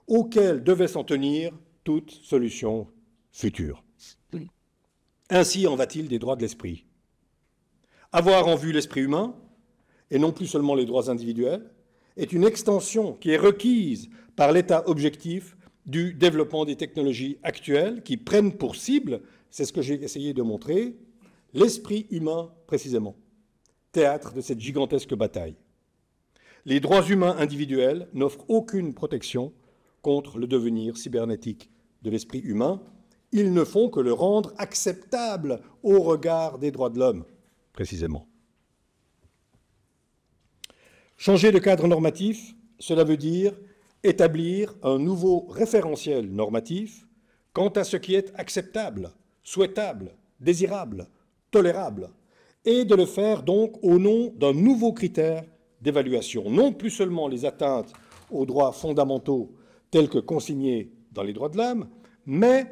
auquel devait s'en tenir toute solution future. Ainsi en va-t-il des droits de l'esprit. Avoir en vue l'esprit humain, et non plus seulement les droits individuels, est une extension qui est requise par l'état objectif du développement des technologies actuelles qui prennent pour cible, c'est ce que j'ai essayé de montrer, l'esprit humain précisément, théâtre de cette gigantesque bataille. Les droits humains individuels n'offrent aucune protection contre le devenir cybernétique de l'esprit humain. Ils ne font que le rendre acceptable au regard des droits de l'homme, précisément. Changer de cadre normatif, cela veut dire établir un nouveau référentiel normatif quant à ce qui est acceptable, souhaitable, désirable, tolérable, et de le faire donc au nom d'un nouveau critère d'évaluation, non plus seulement les atteintes aux droits fondamentaux tels que consignés dans les droits de l'homme, mais,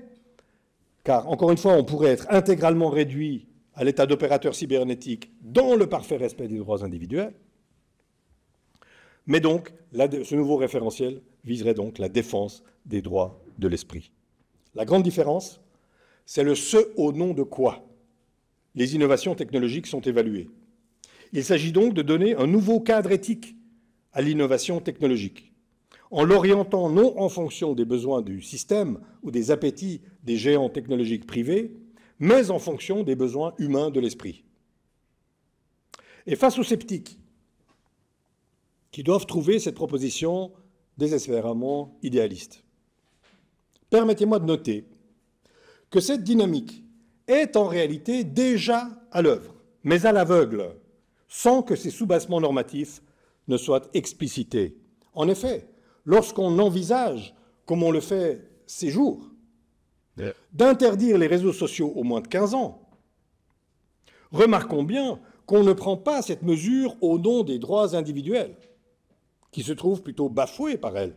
car encore une fois, on pourrait être intégralement réduit à l'état d'opérateur cybernétique dans le parfait respect des droits individuels, mais donc, ce nouveau référentiel viserait donc la défense des droits de l'esprit. La grande différence, c'est le ce au nom de quoi les innovations technologiques sont évaluées. Il s'agit donc de donner un nouveau cadre éthique à l'innovation technologique, en l'orientant non en fonction des besoins du système ou des appétits des géants technologiques privés, mais en fonction des besoins humains de l'esprit. Et face aux sceptiques, qui doivent trouver cette proposition désespérément idéaliste, permettez-moi de noter que cette dynamique est en réalité déjà à l'œuvre, mais à l'aveugle, sans que ces soubassements normatifs ne soient explicités. En effet, lorsqu'on envisage, comme on le fait ces jours, d'interdire les réseaux sociaux aux moins de 15 ans, remarquons bien qu'on ne prend pas cette mesure au nom des droits individuels, qui se trouvent plutôt bafoués par elle,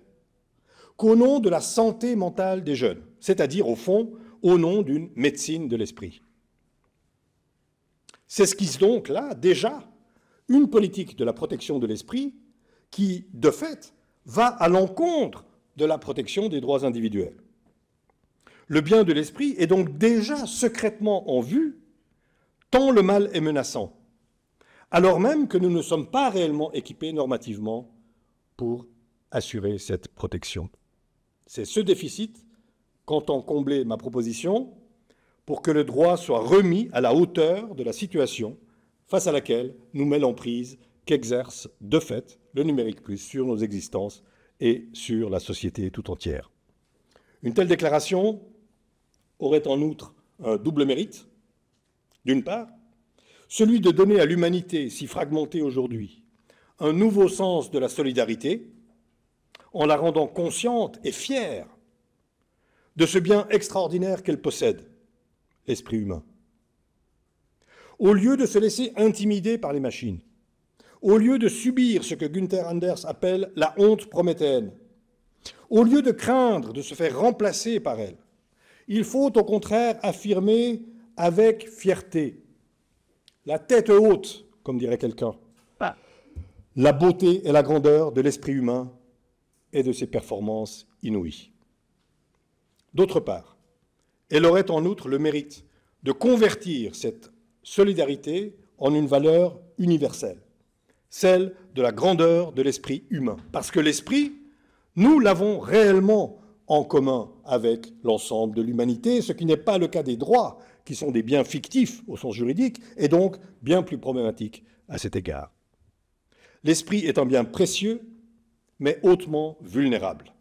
qu'au nom de la santé mentale des jeunes, c'est-à-dire, au fond, au nom d'une médecine de l'esprit. S'esquisse donc là, déjà, une politique de la protection de l'esprit qui, de fait, va à l'encontre de la protection des droits individuels. Le bien de l'esprit est donc déjà secrètement en vue, tant le mal est menaçant, alors même que nous ne sommes pas réellement équipés normativement pour assurer cette protection. C'est ce déficit qu'entend combler ma proposition pour que le droit soit remis à la hauteur de la situation face à laquelle nous met l'emprise qu'exerce de fait le numérique plus sur nos existences et sur la société tout entière. Une telle déclaration aurait en outre un double mérite. D'une part, celui de donner à l'humanité si fragmentée aujourd'hui un nouveau sens de la solidarité, en la rendant consciente et fière de ce bien extraordinaire qu'elle possède, l'esprit humain. Au lieu de se laisser intimider par les machines, au lieu de subir ce que Günther Anders appelle la honte prométhéenne, au lieu de craindre de se faire remplacer par elle, il faut au contraire affirmer avec fierté, la tête haute, comme dirait quelqu'un, la beauté et la grandeur de l'esprit humain et de ses performances inouïes. D'autre part, elle aurait en outre le mérite de convertir cette solidarité en une valeur universelle, celle de la grandeur de l'esprit humain. Parce que l'esprit, nous l'avons réellement en commun avec l'ensemble de l'humanité, ce qui n'est pas le cas des droits, qui sont des biens fictifs au sens juridique, et donc bien plus problématique à cet égard. L'esprit est un bien précieux, mais hautement vulnérable.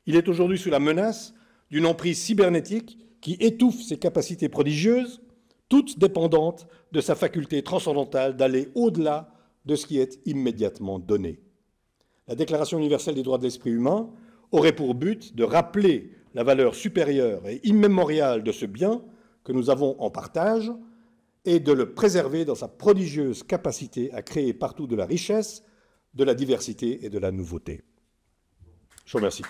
Il est aujourd'hui sous la menace d'une emprise cybernétique qui étouffe ses capacités prodigieuses, toutes dépendantes de sa faculté transcendantale d'aller au-delà de ce qui est immédiatement donné. La Déclaration universelle des droits de l'esprit humain aurait pour but de rappeler la valeur supérieure et immémoriale de ce bien que nous avons en partage et de le préserver dans sa prodigieuse capacité à créer partout de la richesse, de la diversité et de la nouveauté. Je vous remercie.